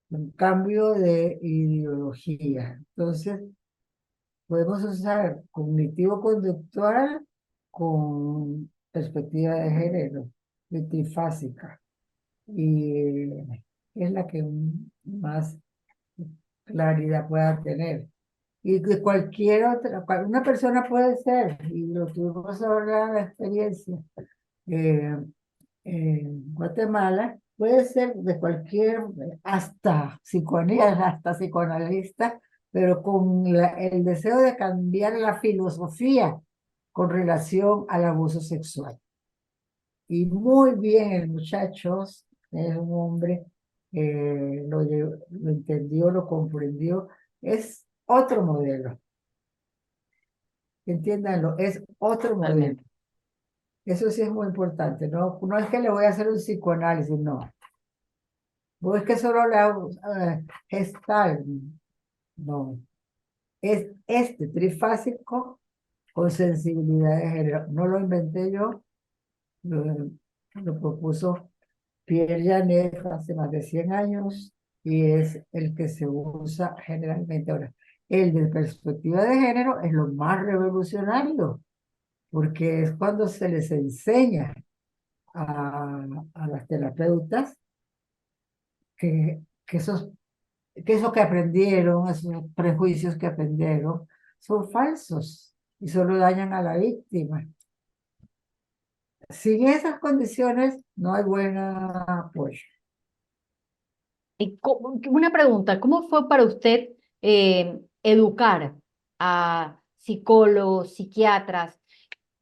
un cambio de ideología. Entonces, podemos usar cognitivo-conductual con perspectiva de género, de trifásica, y es la que más claridad pueda tener. Y que cualquier otra, una persona puede ser, y lo tuvimos ahora la experiencia, eh, en Guatemala, puede ser de cualquier, hasta psicoanalista, pero con el deseo de cambiar la filosofía con relación al abuso sexual. Y muy bien el muchacho, es un hombre, lo entendió, lo comprendió, es otro modelo, entiéndanlo, es otro modelo. Totalmente. Eso sí es muy importante, no, no es que le voy a hacer un psicoanálisis, no. No es que solo le hago gestal, no. Es este trifásico con sensibilidad de género. No lo inventé yo, lo, lo propuso Pierre Janet hace más de 100 años y es el que se usa generalmente ahora. El de perspectiva de género es lo más revolucionario, porque es cuando se les enseña a las terapeutas que eso que aprendieron, esos prejuicios que aprendieron, son falsos y solo dañan a la víctima. Sin esas condiciones no hay buen apoyo. Una pregunta, ¿cómo fue para usted educar a psicólogos, psiquiatras,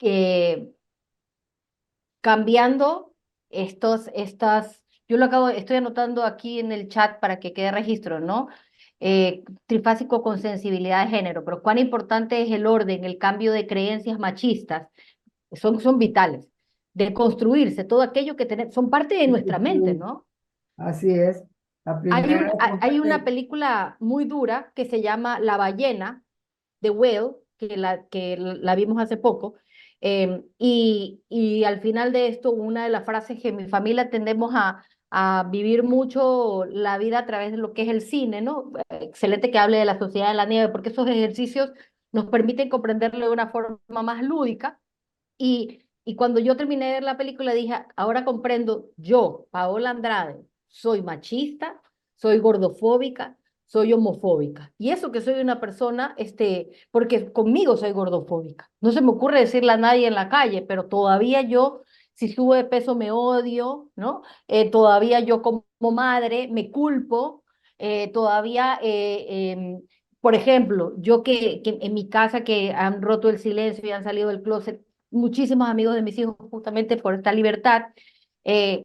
eh, cambiando yo estoy anotando aquí en el chat para que quede registro, ¿no? Trifásico con sensibilidad de género, pero cuán importante es el orden, el cambio de creencias machistas, son vitales, de construirse, todo aquello que tenemos, son parte de nuestra mente, Sí, ¿no? así es. La primera cosa Hay una película muy dura que se llama La ballena, The Whale, que la vimos hace poco, y al final de esto, una de las frases que en mi familia tendemos a vivir mucho la vida a través de lo que es el cine, ¿no? Excelente que hable de la sociedad de la nieve, porque esos ejercicios nos permiten comprenderlo de una forma más lúdica y cuando yo terminé de ver la película dije, ahora comprendo, yo, Paola Andrade, soy machista, soy gordofóbica, soy homofóbica. Y eso que soy una persona, porque conmigo soy gordofóbica. No se me ocurre decirle a nadie en la calle, pero todavía yo, si subo de peso, me odio, ¿no? Todavía yo como madre me culpo, todavía... por ejemplo, yo que en mi casa que han roto el silencio y han salido del closet, muchísimos amigos de mis hijos justamente por esta libertad. Eh,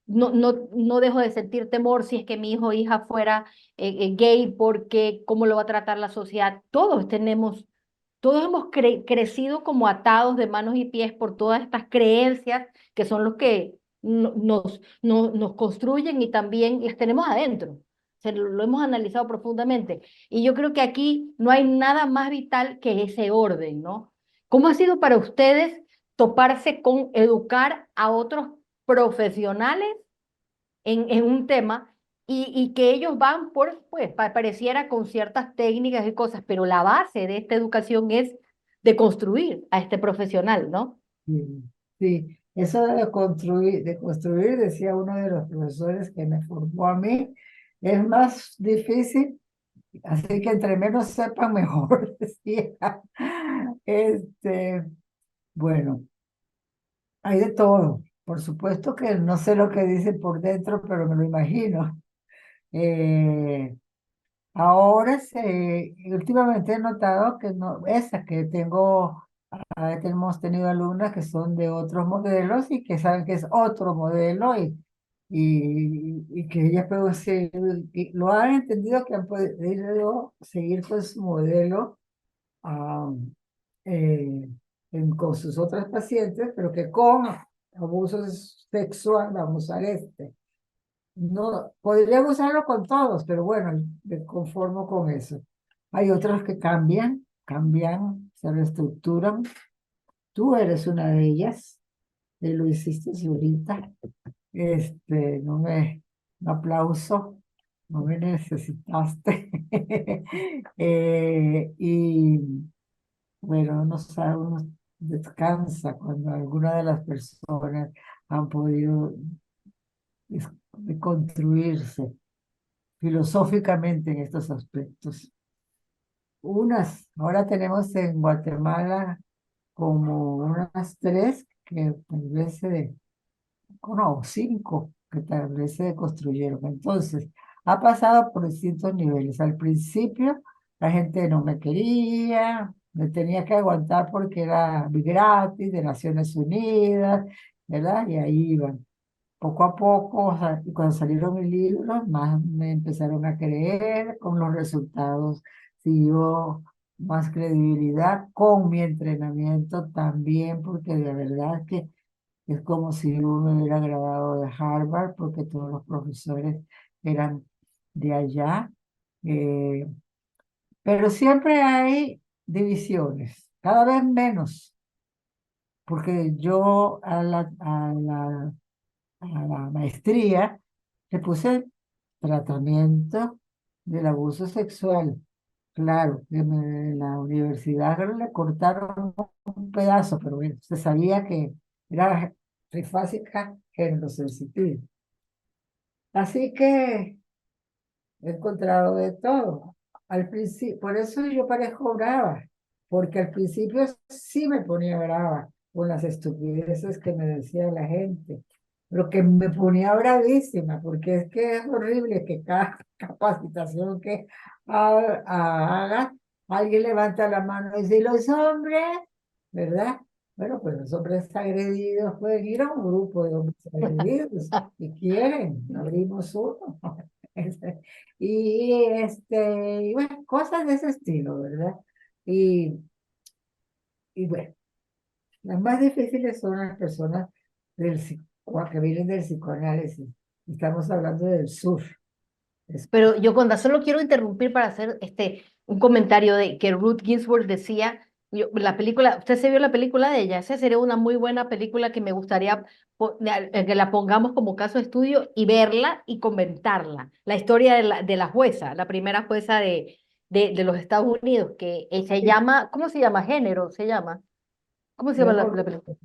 no dejo de sentir temor si es que mi hijo o hija fuera gay, porque cómo lo va a tratar la sociedad. Todos hemos crecido como atados de manos y pies por todas estas creencias que son los que nos construyen y también las tenemos adentro. Lo hemos analizado profundamente. Y yo creo que aquí no hay nada más vital que ese orden, ¿no? ¿Cómo ha sido para ustedes toparse con educar a otros profesionales en un tema y que ellos van por, pues, pareciera con ciertas técnicas y cosas, pero la base de esta educación es de construir a este profesional, ¿no? Sí, sí, eso de construir, decía uno de los profesores que me formó a mí, es más difícil, así que entre menos sepan mejor, decía. Este, bueno, hay de todo. Por supuesto que no sé lo que dice por dentro, pero me lo imagino. Eh, Ahora últimamente he notado que no, esa que tengo, a veces hemos tenido alumnas que son de otros modelos y que saben que es otro modelo y que ellas pueden y lo han entendido que han podido seguir con su modelo ah, eh, con sus otras pacientes, pero que con abuso sexual vamos a usar este. No, podríamos usarlo con todos, pero bueno, me conformo con eso. Hay otros que cambian, se reestructuran. Tú eres una de ellas, y lo hiciste ahorita. Un aplauso, no me necesitaste. Y bueno, uno descansa cuando alguna de las personas han podido construirse filosóficamente en estos aspectos. Ahora tenemos en Guatemala como unas tres que tal vez no, cinco que tal vez se construyeron. Entonces, ha pasado por distintos niveles. Al principio, la gente no me quería, me tenía que aguantar porque era gratis de Naciones Unidas, ¿verdad? Y ahí iban poco a poco, o sea, y cuando salieron mis libros, más me empezaron a creer con los resultados, siguió más credibilidad con mi entrenamiento también, porque de verdad que es como si uno me hubiera graduado de Harvard, porque todos los profesores eran de allá, eh, pero siempre hay divisiones, cada vez menos, porque yo a la maestría, le puse tratamiento del abuso sexual. Claro, en la universidad le cortaron un pedazo, pero bueno, se sabía que era trifásica género sensitivo. Así que he encontrado de todo. Al principio, por eso yo parezco brava, porque al principio sí me ponía brava con las estupideces que me decía la gente, pero que me ponía bravísima, porque es que es horrible que cada capacitación que haga, alguien levanta la mano y dice, los hombres, ¿verdad? Bueno, pues los hombres agredidos pueden ir a un grupo de hombres agredidos, si quieren, abrimos uno. Este, y bueno, cosas de ese estilo, ¿verdad? Y, y bueno, las más difíciles son las personas que vienen del psicoanálisis. Estamos hablando del sur. Es- Pero yo, Conda, solo quiero interrumpir para hacer un comentario de que Ruth Ginsburg decía, la película, usted se vio la película de ella, esa sería una muy buena película que me gustaría que la pongamos como caso de estudio y verla y comentarla. La historia de la jueza, la primera jueza de los Estados Unidos, que se llama, ¿cómo se llama? Género, se llama. ¿Cómo se yo llama no, la película?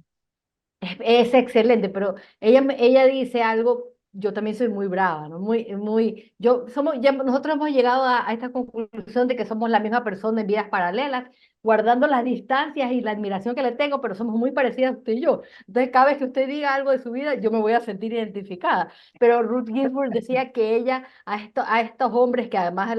Es excelente, pero ella dice algo, yo también soy muy brava, ¿no? Nosotros hemos llegado a esta conclusión de que somos la misma persona en vidas paralelas, guardando las distancias y la admiración que le tengo, pero somos muy parecidas usted y yo. Entonces, cada vez que usted diga algo de su vida, yo me voy a sentir identificada. Pero Ruth Ginsburg decía que ella, a estos hombres que además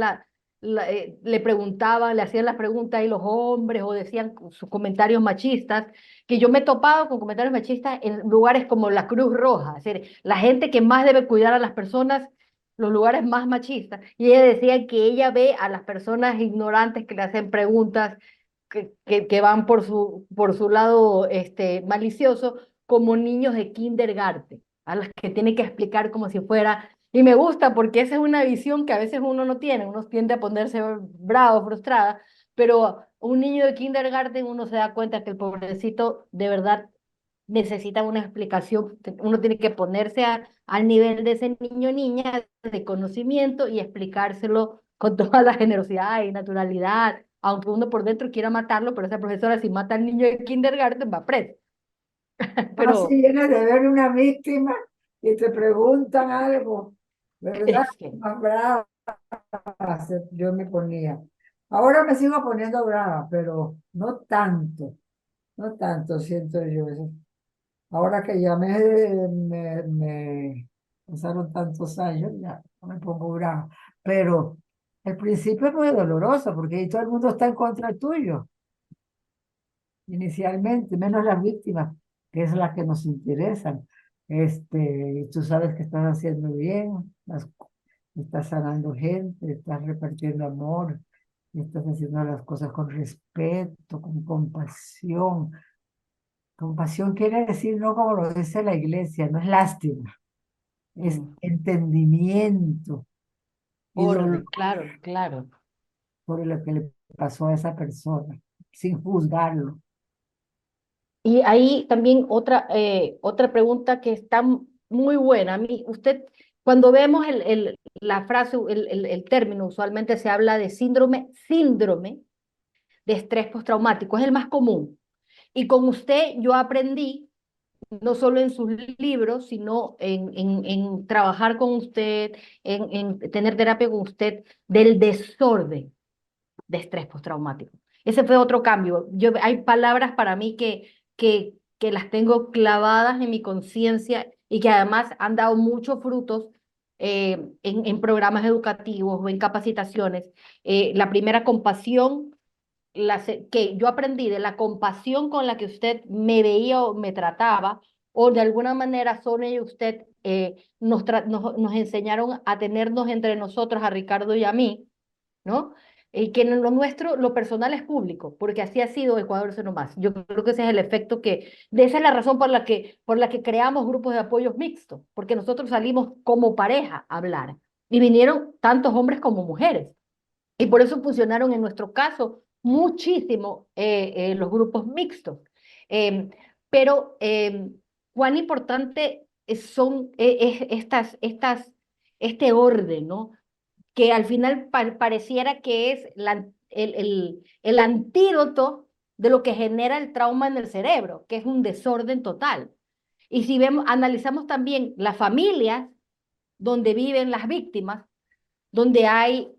le preguntaban, le hacían las preguntas y los hombres o decían sus comentarios machistas, que yo me he topado con comentarios machistas en lugares como la Cruz Roja, es decir, la gente que más debe cuidar a las personas, los lugares más machistas. Y ella decía que ella ve a las personas ignorantes que le hacen preguntas que van por su lado malicioso como niños de kindergarten, a las que tiene que explicar como si fuera... Y me gusta porque esa es una visión que a veces uno no tiene, uno tiende a ponerse bravo, frustrada, pero un niño de kindergarten uno se da cuenta que el pobrecito de verdad necesitan una explicación, uno tiene que ponerse al nivel de ese niño o niña de conocimiento y explicárselo con toda la generosidad y naturalidad, aunque uno por dentro quiera matarlo, pero esa profesora si mata al niño de kindergarten va preso. Así Pero vienes de ver una víctima y te preguntan algo, ¿verdad? es que, Más brava yo me ponía. Ahora me sigo poniendo brava, pero no tanto, no tanto siento yo eso. Ahora que ya me pasaron tantos años, ya no me pongo brava. Pero el principio es muy doloroso porque ahí todo el mundo está en contra tuyo, inicialmente, menos las víctimas, que es la que nos interesan. Y tú sabes que estás haciendo bien, estás sanando gente, estás repartiendo amor, estás haciendo las cosas con respeto, con compasión. Compasión quiere decir, no como lo dice la iglesia, no es lástima, es mm, entendimiento y dolor orden, claro, claro. por lo que le pasó a esa persona, sin juzgarlo. Y ahí también otra pregunta que está muy buena. A mí, usted, cuando vemos la frase, el término, usualmente se habla de síndrome de estrés postraumático, es el más común. Y con usted yo aprendí, no solo en sus libros, sino en trabajar con usted, en tener terapia con usted, del desorden de estrés postraumático. Ese fue otro cambio. Hay palabras para mí que las tengo clavadas en mi conciencia y que además han dado muchos frutos en programas educativos o en capacitaciones. La primera, compasión, que yo aprendí de la compasión con la que usted me veía o me trataba, o de alguna manera Sonia y usted nos enseñaron a tenernos entre nosotros, a Ricardo y a mí, ¿no? Y que lo nuestro, lo personal es público, porque así ha sido Ecuador no más. Yo creo que ese es el efecto esa es la razón por la que creamos grupos de apoyos mixtos, porque nosotros salimos como pareja a hablar y vinieron tantos hombres como mujeres. Y por eso funcionaron en nuestro caso muchísimo los grupos mixtos. Eh, pero cuán importante son este orden, ¿no? Que al final pareciera que es el antídoto de lo que genera el trauma en el cerebro, que es un desorden total. Y si vemos, analizamos también las familias donde viven las víctimas, donde hay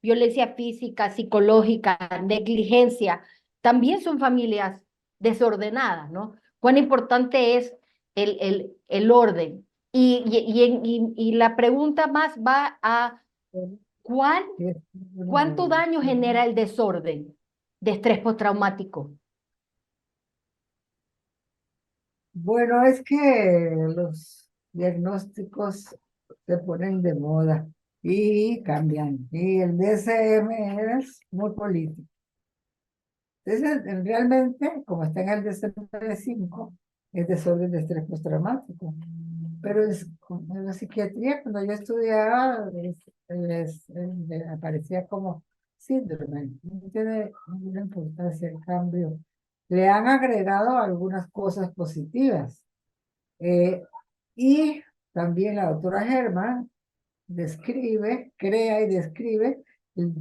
violencia física, psicológica, negligencia, también son familias desordenadas, ¿no? Cuán importante es el orden. Y la pregunta más va a ¿cuál, Es cuánto una- daño genera el desorden de estrés postraumático? Bueno, es que los diagnósticos se ponen de moda y cambian. Y el DSM es muy político. Entonces, realmente, como está en el DSM-5, es desorden de estrés postraumático. Pero en la psiquiatría, cuando yo estudiaba, aparecía como síndrome. No tiene ninguna importancia el cambio. Le han agregado algunas cosas positivas. Eh, y también la doctora Germán crea y describe el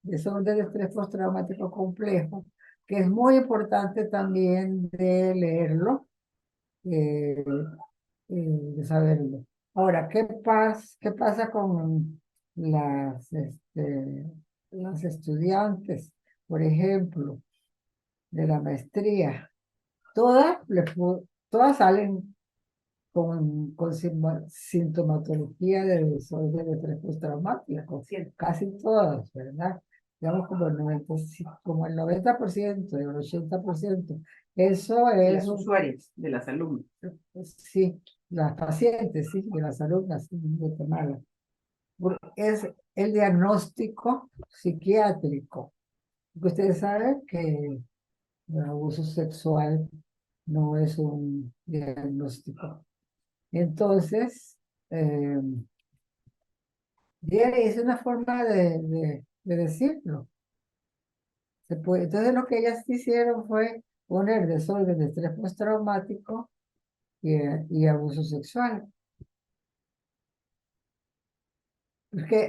desorden de estrés postraumático complejo, que es muy importante también de leerlo, eh, de saberlo. Ahora, qué pasa con las estudiantes, por ejemplo, de la maestría? Todas salen con sintomatología de desorden de estrés postraumático, casi todas, ¿verdad? Digamos como como el 90%, el 80%. Eso De es las usuarias, de las alumnas. sí, las pacientes, sí, y las alumnas sí, de Guatemala. Es el diagnóstico psiquiátrico. Porque ustedes saben que el abuso sexual no es un diagnóstico. Entonces, eh, es una forma de decirlo. Entonces, lo que ellas hicieron fue poner desorden de estrés postraumático y abuso sexual.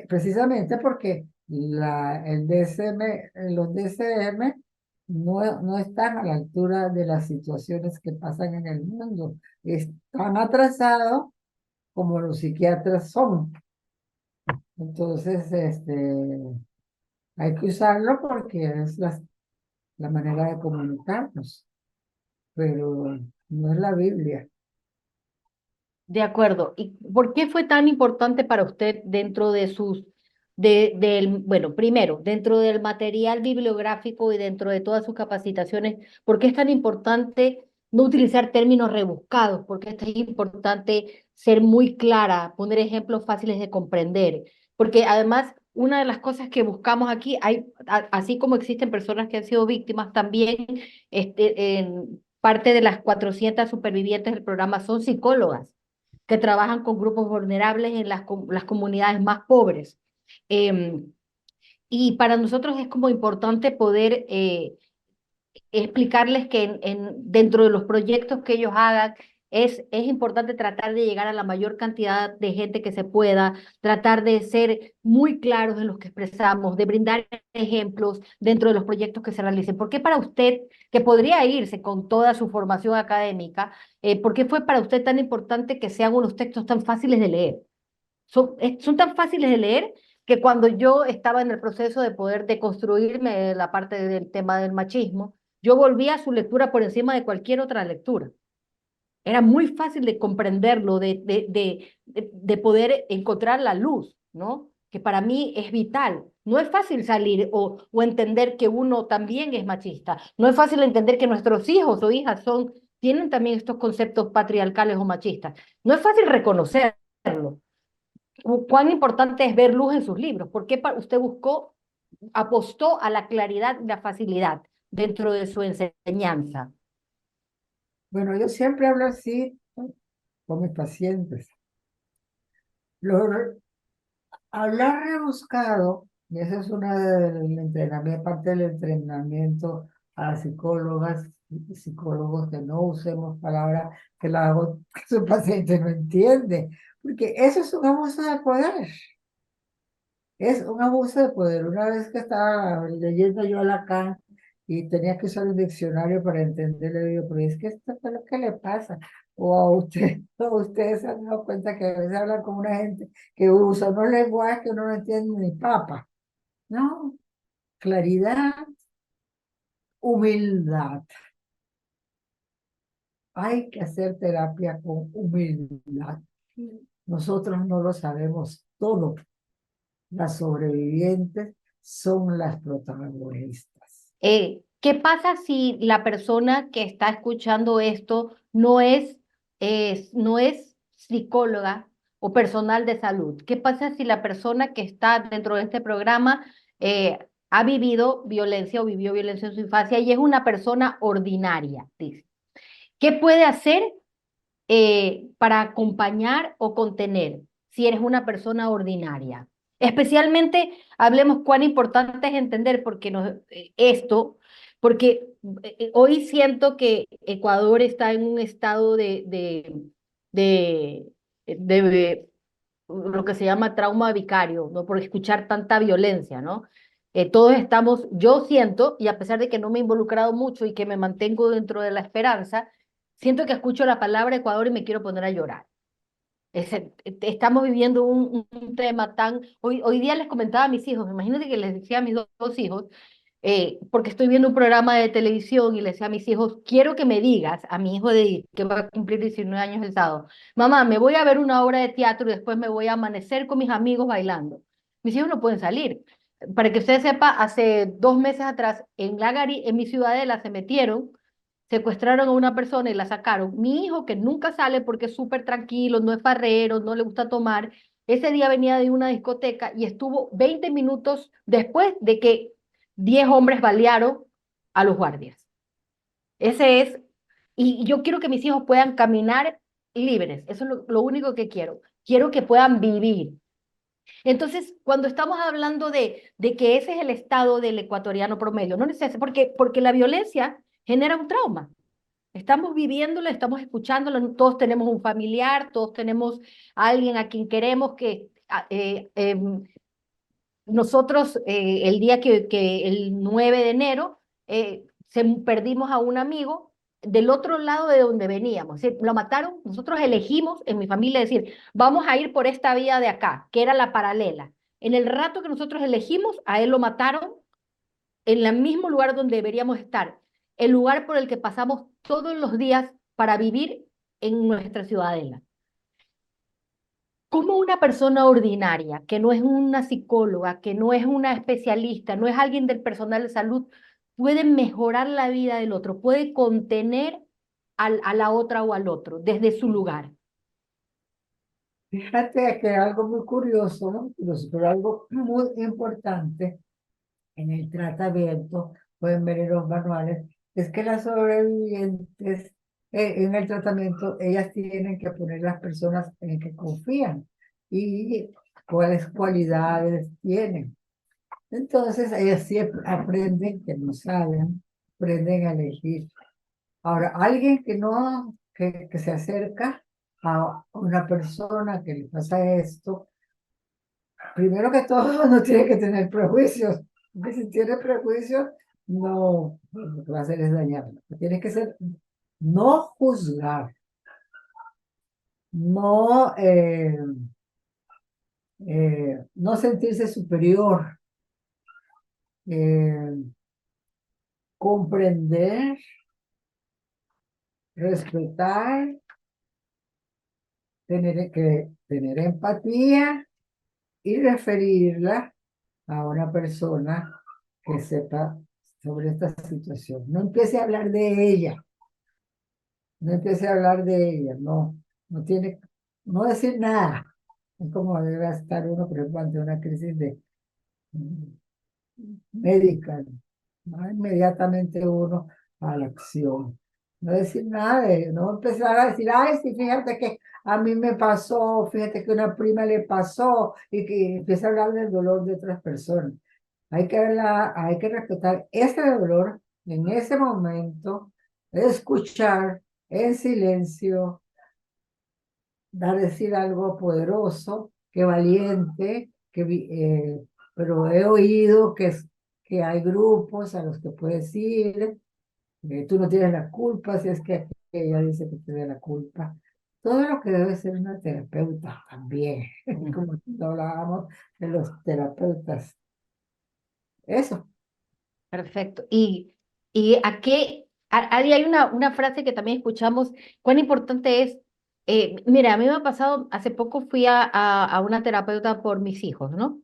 Precisamente porque el DSM, los DSM no están a la altura de las situaciones que pasan en el mundo. Están atrasados como los psiquiatras son. Entonces, hay que usarlo porque es la manera de comunicarnos, pero no es la Biblia. De acuerdo. ¿Y por qué fue tan importante para usted dentro de bueno, primero, dentro del material bibliográfico y dentro de todas sus capacitaciones, por qué es tan importante no utilizar términos rebuscados? ¿Por qué es tan importante ser muy clara, poner ejemplos fáciles de comprender? Porque además, una de las cosas que buscamos aquí, así como existen personas que han sido víctimas, también en parte de las 400 supervivientes del programa son psicólogas que trabajan con grupos vulnerables en las comunidades más pobres. Em, y para nosotros es como importante poder explicarles que dentro de los proyectos que ellos hagan, es importante tratar de llegar a la mayor cantidad de gente que se pueda, tratar de ser muy claros en lo que expresamos, de brindar ejemplos dentro de los proyectos que se realicen. ¿Por qué para usted, que podría irse con toda su formación académica, por qué fue para usted tan importante que sean unos textos tan fáciles de leer? Son tan fáciles de leer que cuando yo estaba en el proceso de poder deconstruirme la parte del tema del machismo, yo volvía a su lectura por encima de cualquier otra lectura. Era muy fácil de comprenderlo, de poder encontrar la luz, ¿no? Que para mí es vital. No es fácil salir o entender que uno también es machista. No es fácil entender que nuestros hijos o hijas tienen también estos conceptos patriarcales o machistas. No es fácil reconocerlo. ¿Cuán importante es ver luz en sus libros? ¿Por qué usted apostó a la claridad y la facilidad dentro de su enseñanza? Bueno, yo siempre hablo así con mis pacientes. Lo, Hablar rebuscado, y esa es una del entrenamiento, parte del entrenamiento a las psicólogas y psicólogos, que no usemos palabras que que su paciente no entiende, porque eso es un abuso de poder. Es un abuso de poder. Una vez que estaba leyendo yo a Lacan y tenía que usar un diccionario para entenderle, digo, pero es que esto es lo que le pasa. O a usted, o ustedes se han dado cuenta que a veces hablan con una gente que usa unos lenguajes que uno no entiende ni papa. No, claridad, humildad. Hay que hacer terapia con humildad. Nosotros no lo sabemos todo. Las sobrevivientes son las protagonistas. ¿Qué pasa si la persona que está escuchando esto no es psicóloga o personal de salud? ¿Qué pasa si la persona que está dentro de este programa ha vivido violencia o vivió violencia en su infancia y es una persona ordinaria? Dice. ¿Qué puede hacer para acompañar o contener si eres una persona ordinaria? Especialmente hablemos cuán importante es entender porque hoy siento que Ecuador está en un estado de, de lo que se llama trauma vicario, ¿no? Por escuchar tanta violencia, ¿no? Todos estamos, yo siento, y a pesar de que no me he involucrado mucho y que me mantengo dentro de la esperanza, siento que escucho la palabra Ecuador y me quiero poner a llorar. Estamos viviendo un tema hoy día les comentaba a mis hijos, imagínate que les decía a mis dos hijos, porque estoy viendo un programa de televisión y le decía a mis hijos, quiero que me digas, a mi hijo que va a cumplir 19 años el sábado, mamá, me voy a ver una obra de teatro y después me voy a amanecer con mis amigos bailando. Mis hijos no pueden salir. Para que usted sepa, hace 2 meses atrás en mi ciudadela se metieron, secuestraron a una persona y la sacaron. Mi hijo, que nunca sale porque es súper tranquilo, no es farrero, no le gusta tomar, ese día venía de una discoteca y estuvo 20 minutos después de que 10 hombres balearon a los guardias. Ese es, y yo quiero que mis hijos puedan caminar libres, eso es lo único que quiero. Quiero que puedan vivir. Entonces, cuando estamos hablando de que ese es el estado del ecuatoriano promedio, no necesariamente, porque la violencia genera un trauma. Estamos viviéndolo, estamos escuchándolo, todos tenemos un familiar, todos tenemos a alguien a quien queremos que nosotros el día que el 9 de enero perdimos a un amigo del otro lado de donde veníamos. Lo mataron, nosotros elegimos en mi familia decir, vamos a ir por esta vía de acá, que era la paralela. En el rato que nosotros elegimos, a él lo mataron en el mismo lugar donde deberíamos estar, el lugar por el que pasamos todos los días para vivir en nuestra ciudadela. ¿Cómo una persona ordinaria, que no es una psicóloga, que no es una especialista, no es alguien del personal de salud, puede mejorar la vida del otro, puede contener a la otra o al otro desde su lugar? Fíjate que algo muy curioso, ¿no? Pero algo muy importante en el tratamiento, pueden ver en los manuales, es que las sobrevivientes en el tratamiento, ellas tienen que poner las personas en que confían y cuáles cualidades tienen. Entonces, ellas siempre aprenden, que no saben, aprenden a elegir. Ahora, alguien que no, que se acerca a una persona que le pasa esto, primero que todo, no tiene que tener prejuicios, porque si tiene prejuicios, no, lo que va a hacer es dañarlo. Tiene que ser, no juzgar, no, no sentirse superior, eh, comprender, respetar, tener empatía y referirla a una persona que sepa sobre esta situación. No empiece a hablar de ella, no empiece a hablar de ella, no, no tiene, no decir nada. Es como debe estar uno, por ejemplo, ante una crisis de médica, ¿no? Inmediatamente uno a la acción. No decir nada, no empezar a decir, ay, sí, fíjate que a mí me pasó, fíjate que una prima le pasó, y que empieza a hablar del dolor de otras personas. Hay que respetar ese dolor en ese momento, escuchar en silencio, dar decir algo poderoso, que valiente, pero he oído que hay grupos a los que puedes ir, tú no tienes la culpa, si es que ella dice que tiene la culpa. Todo lo que debe ser una terapeuta también, como hablábamos de los terapeutas. Eso. Perfecto. Y a qué, ahí hay una frase que también escuchamos, cuán importante es, mira, a mí me ha pasado, hace poco fui a una terapeuta por mis hijos, ¿no?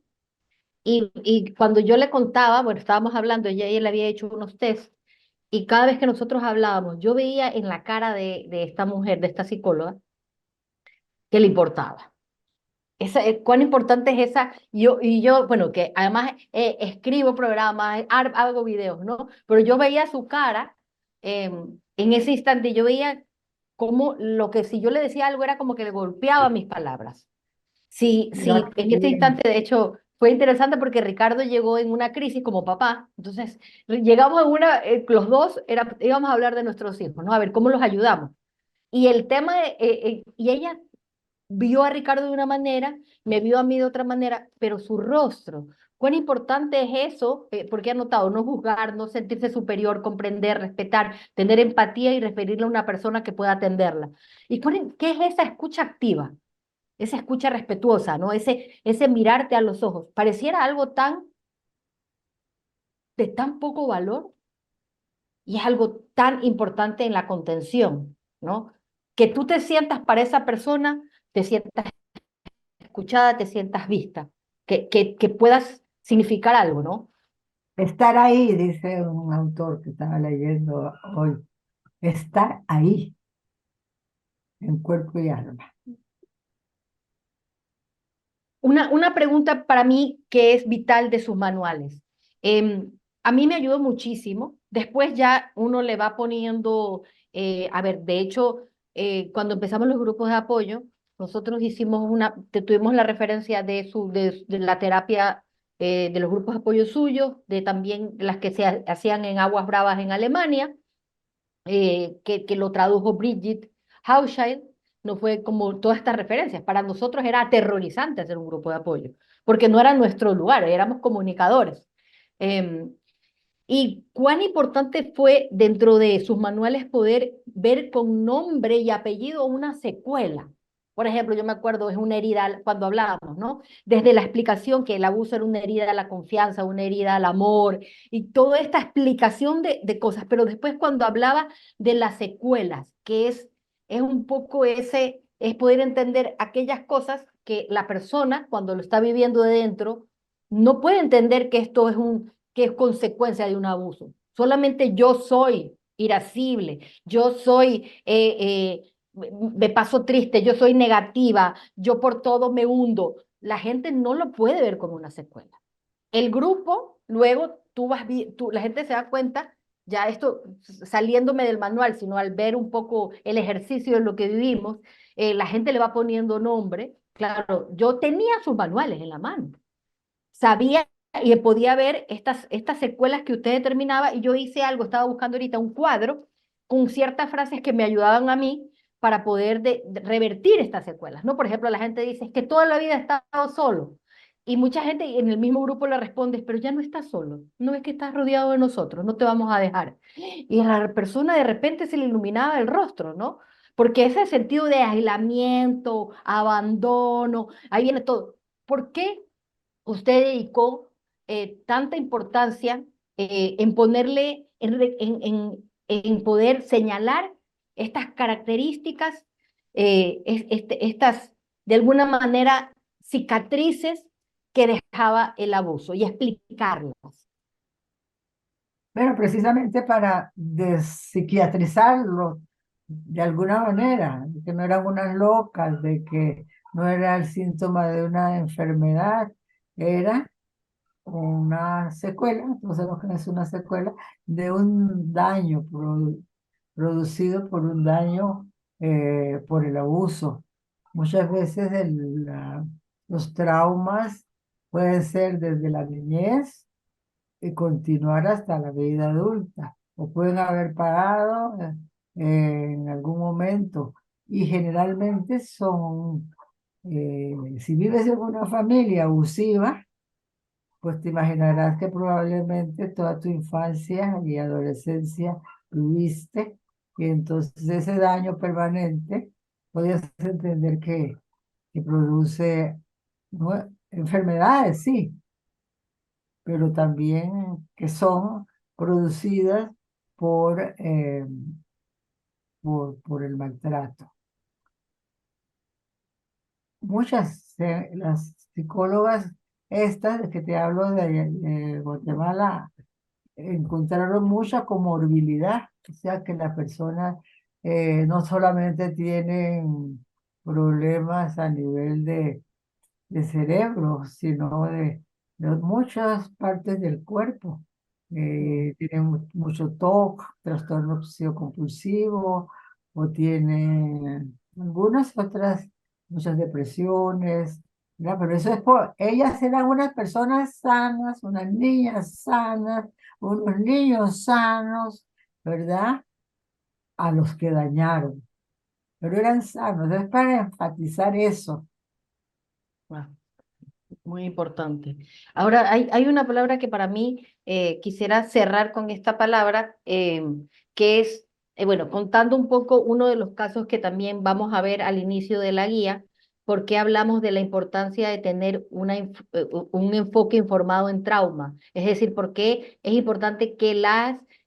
Y cuando yo le contaba, bueno, estábamos hablando, ella le había hecho unos test, y cada vez que nosotros hablábamos, yo veía en la cara de esta mujer, de esta psicóloga, que le importaba. Cuán importante es esa, y yo, bueno, que además escribo programas, hago videos, ¿no? Pero yo veía su cara en ese instante, yo veía como lo que si yo le decía algo era como que le golpeaba mis palabras. Sí, sí, en ese instante, de hecho, fue interesante porque Ricardo llegó en una crisis como papá, entonces llegamos a una, los dos íbamos a hablar de nuestros hijos, ¿no? A ver cómo los ayudamos. Y el tema, y ella vio a Ricardo de una manera, me vio a mí de otra manera, pero su rostro, cuán importante es eso, porque he notado, no juzgar, no sentirse superior, comprender, respetar, tener empatía y referirle a una persona que pueda atenderla. ¿Y qué es esa escucha activa? Esa escucha respetuosa, ¿no? Ese mirarte a los ojos. Pareciera algo de tan poco valor y es algo tan importante en la contención, ¿no? Que tú te sientas para esa persona, te sientas escuchada, te sientas vista, que puedas significar algo, ¿no? Estar ahí, dice un autor que estaba leyendo hoy, estar ahí, en cuerpo y alma. Una pregunta para mí que es vital de sus manuales. A mí me ayudó muchísimo. Después ya uno le va poniendo, a ver, de hecho, cuando empezamos los grupos de apoyo, nosotros hicimos tuvimos la referencia de la terapia de los grupos de apoyo suyos, de también las que se hacían en Aguas Bravas en Alemania, que lo tradujo Bridget Hauschild, no fue como todas estas referencias. Para nosotros era aterrorizante hacer un grupo de apoyo, porque no era nuestro lugar, éramos comunicadores. Eh, y cuán importante fue dentro de sus manuales poder ver con nombre y apellido una secuela. Por ejemplo, yo me acuerdo, es una herida, cuando hablábamos, ¿no? Desde la explicación que el abuso era una herida a la confianza, una herida al amor, y toda esta explicación de cosas, pero después cuando hablaba de las secuelas, que es un poco ese, es poder entender aquellas cosas que la persona, cuando lo está viviendo de dentro, no puede entender que esto es que es consecuencia de un abuso. Solamente yo soy irascible, yo soy, me paso triste, yo soy negativa, yo por todo me hundo. La gente no lo puede ver como una secuela. El grupo, luego la gente se da cuenta, ya esto saliéndome del manual, sino al ver un poco el ejercicio de lo que vivimos, la gente le va poniendo nombre. Claro, yo tenía sus manuales en la mano, sabía y podía ver estas secuelas que usted determinaba y yo hice algo, estaba buscando ahorita un cuadro con ciertas frases que me ayudaban a mí para poder de revertir estas secuelas, ¿no? Por ejemplo, la gente dice, es que toda la vida he estado solo. Y mucha gente en el mismo grupo le responde, pero ya no estás solo, no es que estás rodeado de nosotros, no te vamos a dejar. Y a la persona de repente se le iluminaba el rostro, ¿no? Porque ese sentido de aislamiento, abandono, ahí viene todo. ¿Por qué usted dedicó tanta importancia en ponerle, en poder señalar estas características, estas, de alguna manera, cicatrices que dejaba el abuso y explicarlas? Bueno, precisamente para despsiquiatrizarlo de alguna manera, de que no eran unas locas, de que no era el síntoma de una enfermedad, era una secuela, no sabemos que es una secuela, de un daño producido por un daño por el abuso. Muchas veces los traumas pueden ser desde la niñez y continuar hasta la vida adulta, o pueden haber parado en algún momento, y generalmente son, si vives en una familia abusiva, pues te imaginarás que probablemente toda tu infancia y adolescencia tuviste, y entonces ese daño permanente, podrías entender que produce enfermedades, sí, pero también que son producidas por, por el maltrato. Muchas, las psicólogas estas de que te hablo de Guatemala, encontraron mucha comorbilidad, o sea que las personas no solamente tienen problemas a nivel de cerebro, sino de muchas partes del cuerpo. Tienen mucho TOC, trastorno obsesivo compulsivo, o tienen algunas otras, muchas depresiones, ¿verdad? Pero eso es por, ellas eran unas personas sanas, unas niñas sanas, unos niños sanos, ¿verdad? A los que dañaron, pero eran sanos. Es para enfatizar eso. Wow, muy importante. Ahora, hay una palabra que para mí quisiera cerrar con esta palabra, que es, bueno, contando un poco uno de los casos que también vamos a ver al inicio de la guía, porque hablamos de la importancia de tener un enfoque informado en trauma. Es decir, porque es importante que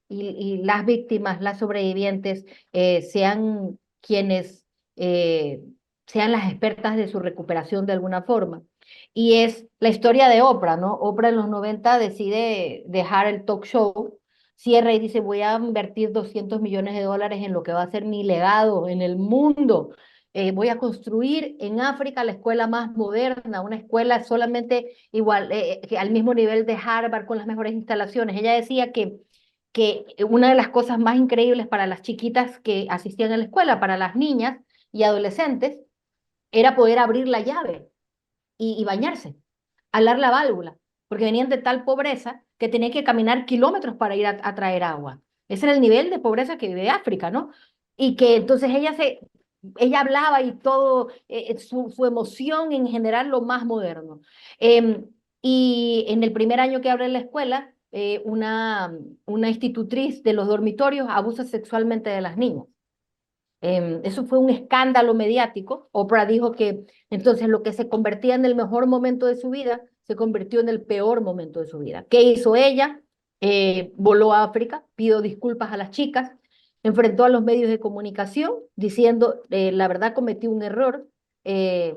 y las víctimas, las sobrevivientes, sean quienes sean las expertas de su recuperación de alguna forma. Y es la historia de Oprah, ¿no? Oprah en los 90 decide dejar el talk show, cierra y dice, voy a invertir $200 millones en lo que va a ser mi legado en el mundo. Voy a construir en África la escuela más moderna, una escuela solamente igual, que al mismo nivel de Harvard con las mejores instalaciones. Ella decía que una de las cosas más increíbles para las chiquitas que asistían a la escuela, para las niñas y adolescentes, era poder abrir la llave y bañarse, alar la válvula, porque venían de tal pobreza que tenían que caminar kilómetros para ir a traer agua. Ese era el nivel de pobreza que vive África, ¿no? Y que entonces ella hablaba y todo, su emoción en general lo más moderno. Y en el primer año que abre la escuela, una institutriz de los dormitorios abusa sexualmente de las niñas. Eso fue un escándalo mediático. Oprah dijo que entonces lo que se convertía en el mejor momento de su vida se convirtió en el peor momento de su vida. ¿Qué hizo ella? Voló a África, pidió disculpas a las chicas, enfrentó a los medios de comunicación diciendo, la verdad cometí un error, eh,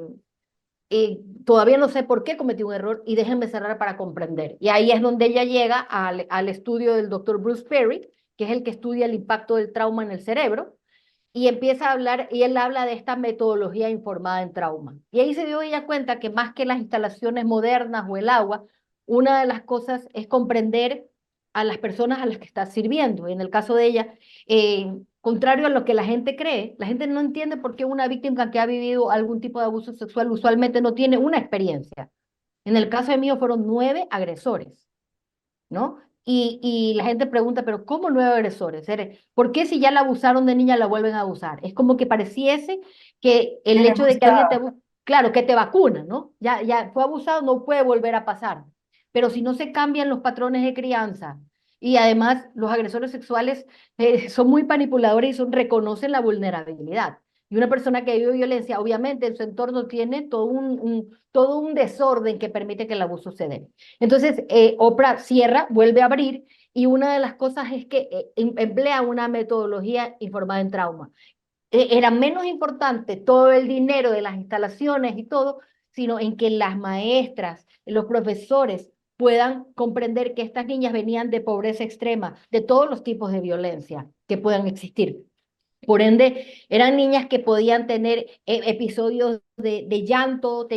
todavía no sé por qué cometí un error y déjenme cerrar para comprender. Y ahí es donde ella llega al estudio del doctor Bruce Perry, que es el que estudia el impacto del trauma en el cerebro y empieza a hablar, y él habla de esta metodología informada en trauma. Y ahí se dio ella cuenta que más que las instalaciones modernas o el agua, una de las cosas es comprender a las personas a las que está sirviendo. En el caso de ella, contrario a lo que la gente cree, la gente no entiende por qué una víctima que ha vivido algún tipo de abuso sexual usualmente no tiene una experiencia. En el caso de mío fueron 9 agresores, ¿no? Y la gente pregunta, pero ¿cómo 9 agresores? ¿Por qué si ya la abusaron de niña la vuelven a abusar? Es como que pareciese que el Tiene hecho de que alguien te, mucha, claro, que te vacuna, ¿no? Ya fue abusado, no puede volver a pasar. Pero si no se cambian los patrones de crianza y además los agresores sexuales son muy manipuladores y reconocen la vulnerabilidad. Y una persona que vive violencia, obviamente en su entorno tiene todo un desorden que permite que el abuso se dé. Entonces, Oprah cierra, vuelve a abrir y una de las cosas es que emplea una metodología informada en trauma. Era menos importante todo el dinero de las instalaciones y todo, sino en que las maestras, los profesores puedan comprender que estas niñas venían de pobreza extrema, de todos los tipos de violencia que puedan existir. Por ende, eran niñas que podían tener episodios de llanto,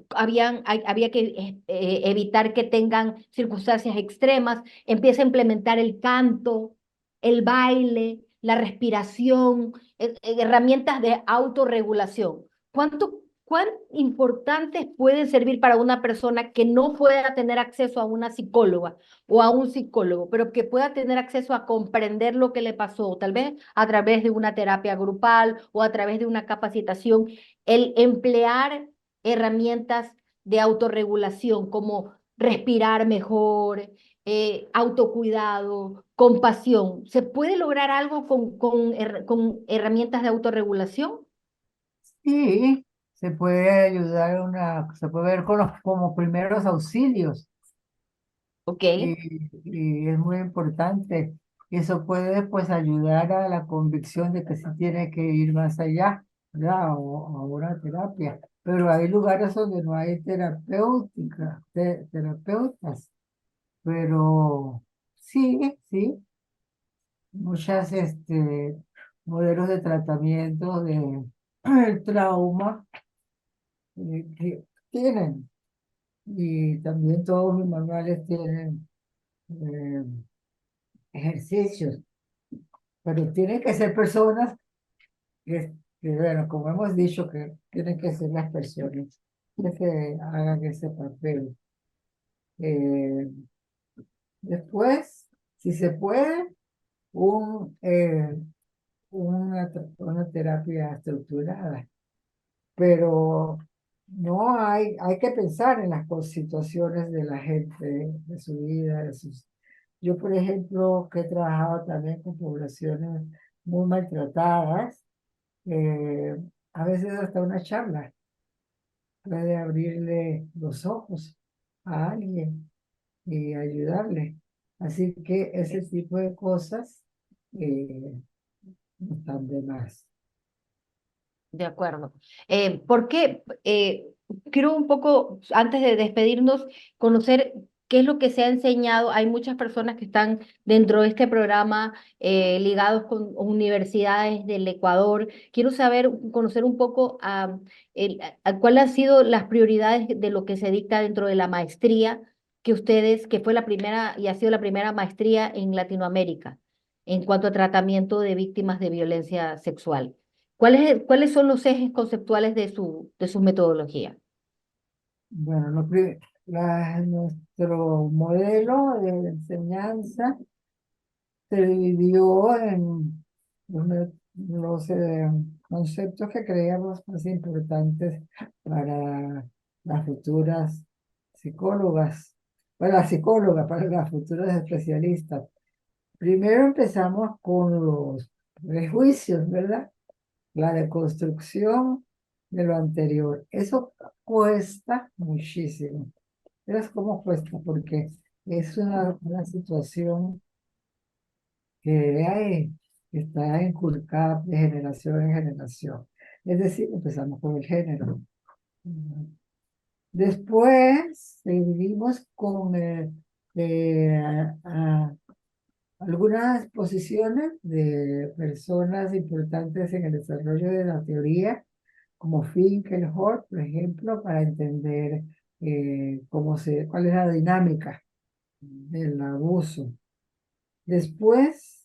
había que evitar que tengan circunstancias extremas. Empieza a implementar el canto, el baile, la respiración, herramientas de autorregulación. ¿Cuán importantes pueden servir para una persona que no pueda tener acceso a una psicóloga o a un psicólogo, pero que pueda tener acceso a comprender lo que le pasó, tal vez a través de una terapia grupal o a través de una capacitación, el emplear herramientas de autorregulación como respirar mejor, autocuidado, compasión? ¿Se puede lograr algo con herramientas de autorregulación? sí, se puede ayudar se puede ver con como primeros auxilios Ok, y es muy importante. Eso puede pues ayudar a la convicción de que se tiene que ir más allá, ¿verdad? O a una terapia. Pero hay lugares donde no hay terapeutas, pero sí, sí, muchas modelos de tratamiento de el trauma que tienen. Y también todos mis manuales tienen eh, ejercicios, pero tienen que ser personas bueno, como hemos dicho, que tienen que ser las personas que hagan ese papel. Eh, Después, si se puede, un, una terapia estructurada, pero no hay que pensar en las situaciones de la gente, de su vida, de sus... Yo, por ejemplo, que he trabajado también con poblaciones muy maltratadas, eh, a veces hasta una charla puede abrirle los ojos a alguien y ayudarle. Así que ese tipo de cosas eh, no están de más. de acuerdo. Porque quiero un poco, antes de despedirnos, conocer qué es lo que se ha enseñado. Hay muchas personas que están dentro de este programa ligados con universidades del Ecuador. Quiero saber, conocer un poco cuáles han sido las prioridades de lo que se dicta dentro de la maestría que fue la primera y ha sido la primera maestría en Latinoamérica en cuanto a tratamiento de víctimas de violencia sexual. ¿Cuáles son los ejes conceptuales de su metodología? Bueno, nuestro modelo de enseñanza se dividió en los conceptos que creíamos más importantes para las futuras psicólogas, para las psicólogas, para las futuras especialistas. Primero empezamos con los prejuicios, ¿verdad? La deconstrucción de lo anterior. Eso cuesta muchísimo. ¿Sabes cómo cuesta? Porque es una situación que que está inculcada de generación en generación. Es decir, empezamos con el género. Después seguimos con algunas posiciones de personas importantes en el desarrollo de la teoría, como Finkelhor, por ejemplo, para entender cuál es la dinámica del abuso. Después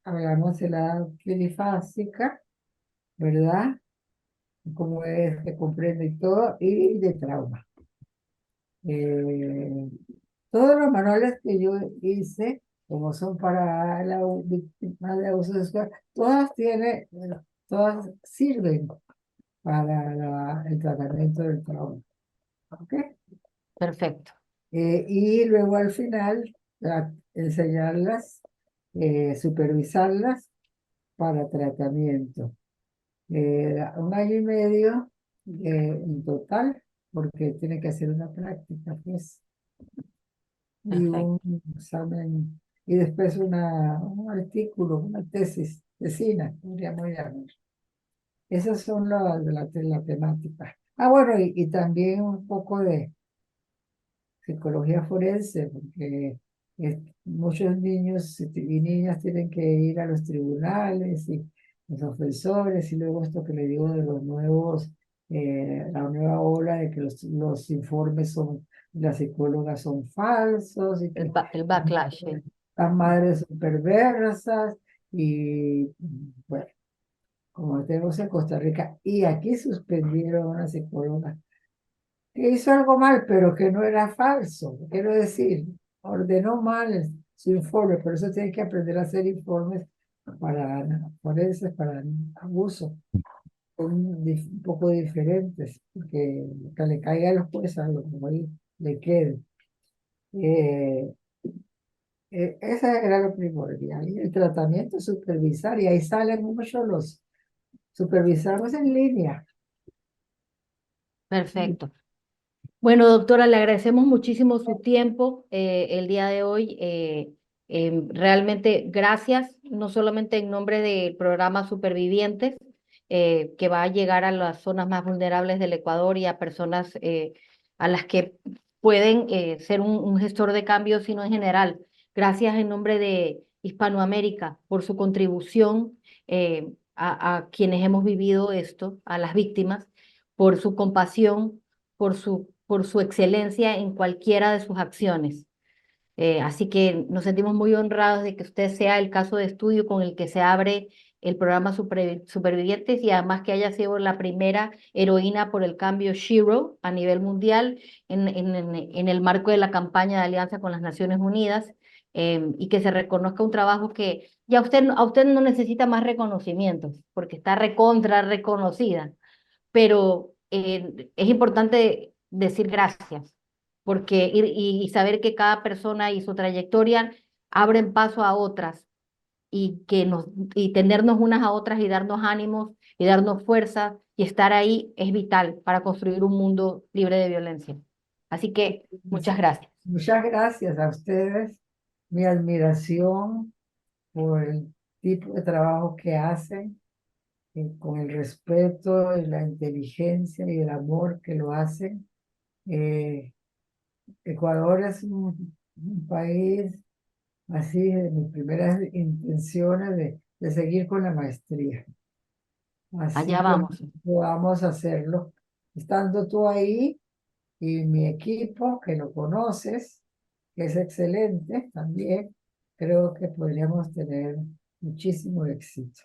hablamos de la trifásica, ¿verdad? Cómo es que comprende y todo, y de trauma. Eh, Todos los manuales que yo hice, como son para la víctima de abuso sexual, todas sirven para el tratamiento del trauma. ¿Ok? Perfecto, Y luego al final, enseñarlas, supervisarlas para tratamiento. 1 año y medio en total, porque tiene que hacer una práctica, pues, y perfecto, un examen, y después un artículo, una tesina, podríamos llamar. Esas son la temática. Ah, bueno, y también un poco de psicología forense, porque muchos niños y niñas tienen que ir a los tribunales y los ofensores, y luego esto que le digo de los nuevos, la nueva ola de que los informes las psicólogas son falsos y que el backlash. las madres son perversas y bueno, como tenemos en Costa Rica, y aquí suspendieron a una psicóloga que hizo algo mal, pero que no era falso. Quiero decir, ordenó mal su informe, por eso tiene que aprender a hacer informes para forenses, para abuso. Son un poco diferentes, porque que le caiga al juez a lo como ahí le quede. Eh, Ese era lo primordial. Y el tratamiento, supervisar, y ahí salen muchos los supervisamos en línea. Perfecto. Bueno, doctora, le agradecemos muchísimo su tiempo el día de hoy. Realmente gracias, no solamente en nombre del programa Supervivientes, que va a llegar a las zonas más vulnerables del Ecuador y a personas a las que pueden ser un gestor de cambio, sino en general. Gracias en nombre de Hispanoamérica por su contribución a quienes hemos vivido esto, a las víctimas, por su compasión, por su excelencia en cualquiera de sus acciones. Así que nos sentimos muy honrados de que usted sea el caso de estudio con el que se abre el programa Supervivientes, y además que haya sido la primera heroína por el cambio Shiro a nivel mundial en el marco de la campaña de alianza con las Naciones Unidas, y que se reconozca un trabajo que ya a usted no necesita más reconocimientos porque está recontra reconocida, pero es importante decir gracias, porque y saber que cada persona y su trayectoria abren paso a otras, y y tenernos unas a otras y darnos ánimos y darnos fuerza y estar ahí es vital para construir un mundo libre de violencia. Así que muchas gracias. Muchas gracias a ustedes. Mi admiración por el tipo de trabajo que hacen, con el respeto y la inteligencia y el amor que lo hacen. Eh, Ecuador es un país así de mis primeras intenciones de seguir con la maestría. Así Allá que vamos. podamos hacerlo. Estando tú ahí y mi equipo, que lo conoces, que es excelente también, creo que podríamos tener muchísimo éxito.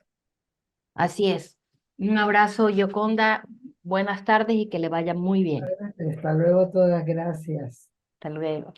Así es. Un abrazo, Yoconda. Buenas tardes y que le vaya muy bien. Hasta luego, todas gracias. Hasta luego.